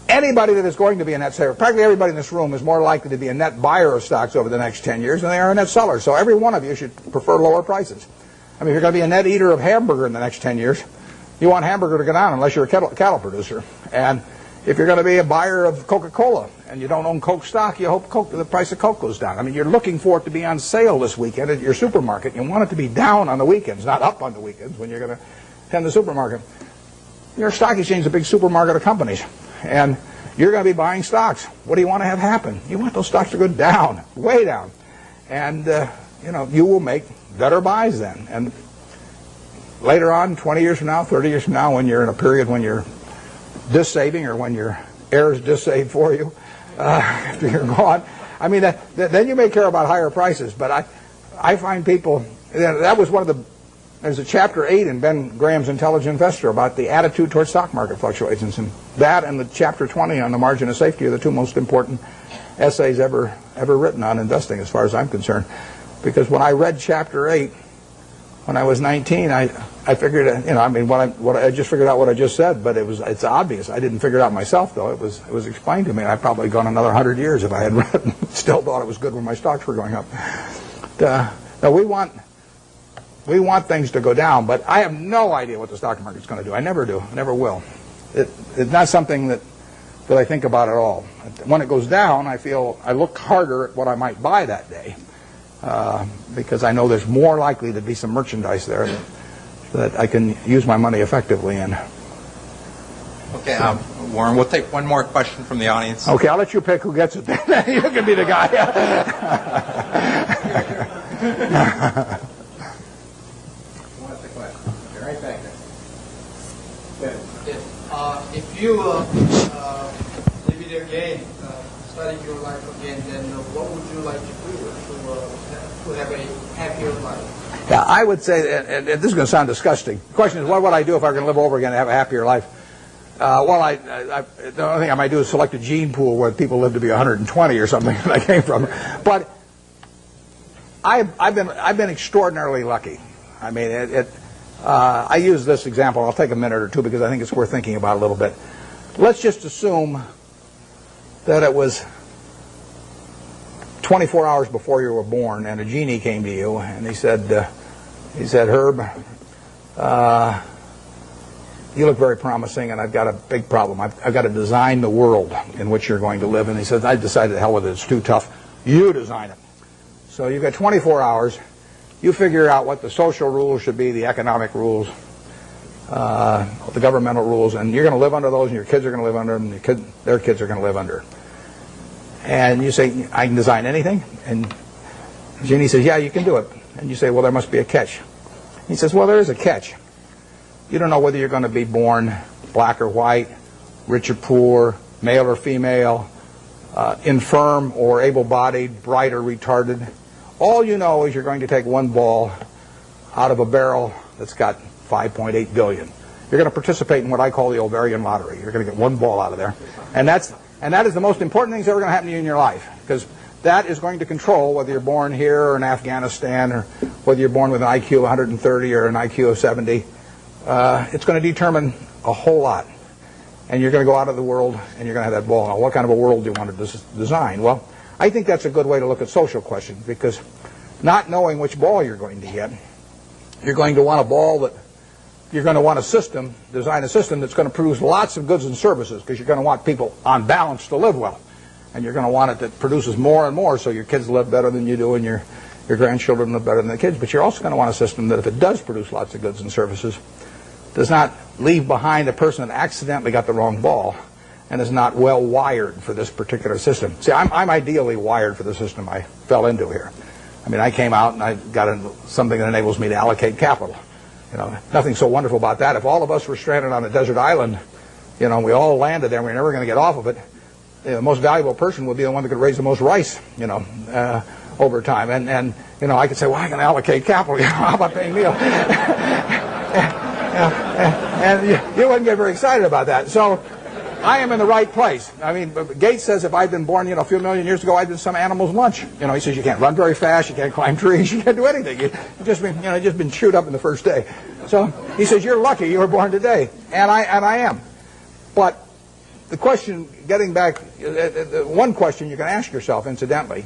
[SPEAKER 1] anybody that is going to be a net saver, practically everybody in this room is more likely to be a net buyer of stocks over the next 10 years than they are a net seller. So every one of you should prefer lower prices. I mean, if you're going to be a net eater of hamburger in the next 10 years, you want hamburger to go down unless you're a cattle producer. And if you're going to be a buyer of Coca-Cola and you don't own Coke stock, you hope the price of Coke goes down. I mean, you're looking for it to be on sale this weekend at your supermarket. You want it to be down on the weekends, not up on the weekends when you're going to attend the supermarket. Your stock exchange is a big supermarket of companies, and you're going to be buying stocks. What do you want to have happen? You want those stocks to go down, way down. And, you will make better buys then. And later on, 20 years from now, 30 years from now, when you're in a period when you're dis-saving or when your heirs dis-save for you after you're gone, I mean, then you may care about higher prices. But I find people, that was one of the, there's a chapter 8 in Ben Graham's Intelligent Investor about the attitude towards stock market fluctuations. And that and the chapter 20 on the margin of safety are the two most important essays ever written on investing as far as I'm concerned. Because when I read chapter 8, when I was 19, I figured, I just figured out what I just said, but it's obvious. I didn't figure it out myself, though. It was explained to me. I'd probably gone another 100 years if I had read it and still thought it was good when my stocks were going up. No, we want things to go down, but I have no idea what the stock market's going to do. I never do. I never will. It's not something that I think about at all. When it goes down, I look harder at what I might buy that day. Because I know there's more likely to be some merchandise there that I can use my money effectively in.
[SPEAKER 10] Okay, Warren, we'll take one more question from the audience.
[SPEAKER 1] Okay, I'll let you pick who gets it. You can be the guy.
[SPEAKER 3] What's the question? Right back there.
[SPEAKER 6] If you live it again, study your life again, then what would you like to do to have a happier life?
[SPEAKER 1] Yeah, I would say, and this is going to sound disgusting. The question is, what would I do if I were going to live over again and have a happier life? The only thing I might do is select a gene pool where people live to be 120 or something that I came from. But I've been extraordinarily lucky. I mean, I use this example. I'll take a minute or two because I think it's worth thinking about a little bit. Let's just assume that it was 24 hours before you were born, and a genie came to you, and he said, Herb, you look very promising, and I've got a big problem. I've got to design the world in which you're going to live. And he said, I decided, the hell with it, it's too tough. You design it. So you've got 24 hours. You figure out what the social rules should be, the economic rules, the governmental rules, and you're going to live under those, and your kids are going to live under them, and their kids are going to live under. And you say, I can design anything? And Genie says, yeah, you can do it. And you say, well, there must be a catch. He says, well, there is a catch. You don't know whether you're going to be born black or white, rich or poor, male or female, infirm or able-bodied, bright or retarded. All you know is you're going to take one ball out of a barrel that's got 5.8 billion. You're going to participate in what I call the ovarian lottery. You're going to get one ball out of there. And that is the most important thing that's ever going to happen to you in your life, because that is going to control whether you're born here or in Afghanistan, or whether you're born with an IQ of 130 or an IQ of 70. It's going to determine a whole lot. And you're going to go out of the world and you're going to have that ball. Now, what kind of a world do you want to design? Well, I think that's a good way to look at social questions, because not knowing which ball you're going to get, you're going to want a ball that you're going to want design a system that's going to produce lots of goods and services, because you're going to want people on balance to live well. And you're going to want it that produces more and more, so your kids live better than you do and your grandchildren live better than the kids. But you're also going to want a system that, if it does produce lots of goods and services, does not leave behind a person that accidentally got the wrong ball and is not well wired for this particular system. See, I'm ideally wired for the system I fell into here. I mean, I came out and I got something that enables me to allocate capital. You know, nothing so wonderful about that. If all of us were stranded on a desert island, you know, we all landed there, and we're never going to get off of it, the most valuable person would be the one that could raise the most rice, you know, over time. And you know, I could say, well, I can allocate capital. You know, how about paying me? And you wouldn't get very excited about that. So I am in the right place. I mean, Gates says if I'd been born, you know, a few million years ago, I'd been some animal's lunch. You know, he says you can't run very fast, you can't climb trees, you can't do anything. You've just been chewed up in the first day. So he says you're lucky you were born today, and I am. But the question, getting back, one question you can ask yourself, incidentally,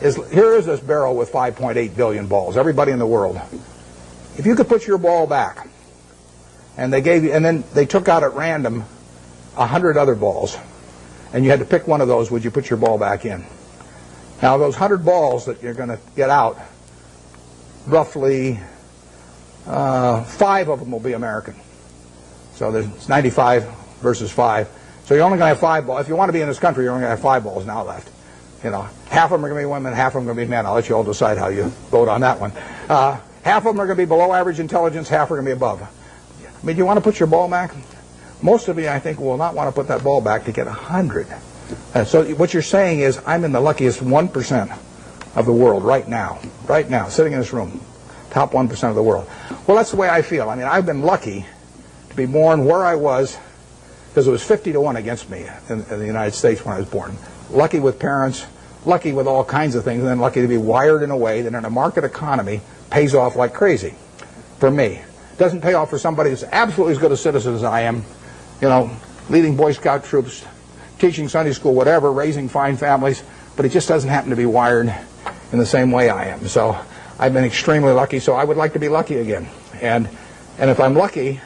[SPEAKER 1] is here is this barrel with 5.8 billion balls, everybody in the world. If you could put your ball back, and then they took out at random 100 other balls, and you had to pick one of those, would you put your ball back in? Now, those 100 balls that you're going to get out, roughly 5 of them will be American. So there's 95 versus 5. So you're only going to have 5 balls. If you want to be in this country, you're only going to have 5 balls now left. You know, half of them are going to be women, half of them are going to be men. I'll let you all decide how you vote on that one. Half of them are going to be below average intelligence, half are going to be above. I mean, do you want to put your ball back? Most of you, I think, will not want to put that ball back to get 100. So what you're saying is, I'm in the luckiest 1% of the world right now, sitting in this room, top 1% of the world. Well, that's the way I feel. I mean, I've been lucky to be born where I was, because it was 50-1 against me in the United States when I was born. Lucky with parents, lucky with all kinds of things, and then lucky to be wired in a way that in a market economy pays off like crazy for me. It doesn't pay off for somebody who's absolutely as good a citizen as I am, you know, leading Boy Scout troops, teaching Sunday school, whatever, raising fine families, but it just doesn't happen to be wired in the same way I am. So I've been extremely lucky, so I would like to be lucky again. And if I'm lucky,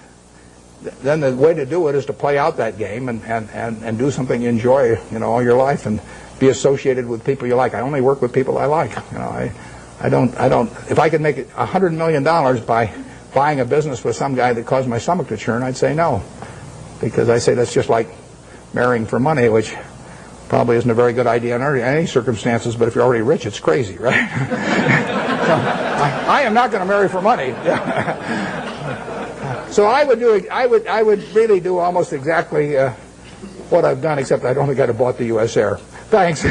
[SPEAKER 1] then the way to do it is to play out that game and do something you enjoy, you know, all your life, and be associated with people you like. I only work with people I like. You know, I don't. If I could make $100 million by buying a business with some guy that caused my stomach to churn, I'd say no, because I say that's just like marrying for money, which probably isn't a very good idea in any circumstances. But if you're already rich, it's crazy, right? So, I am not going to marry for money. So I would really do almost exactly what I've done, except I don't think I'd have bought the U.S. Air. Thanks.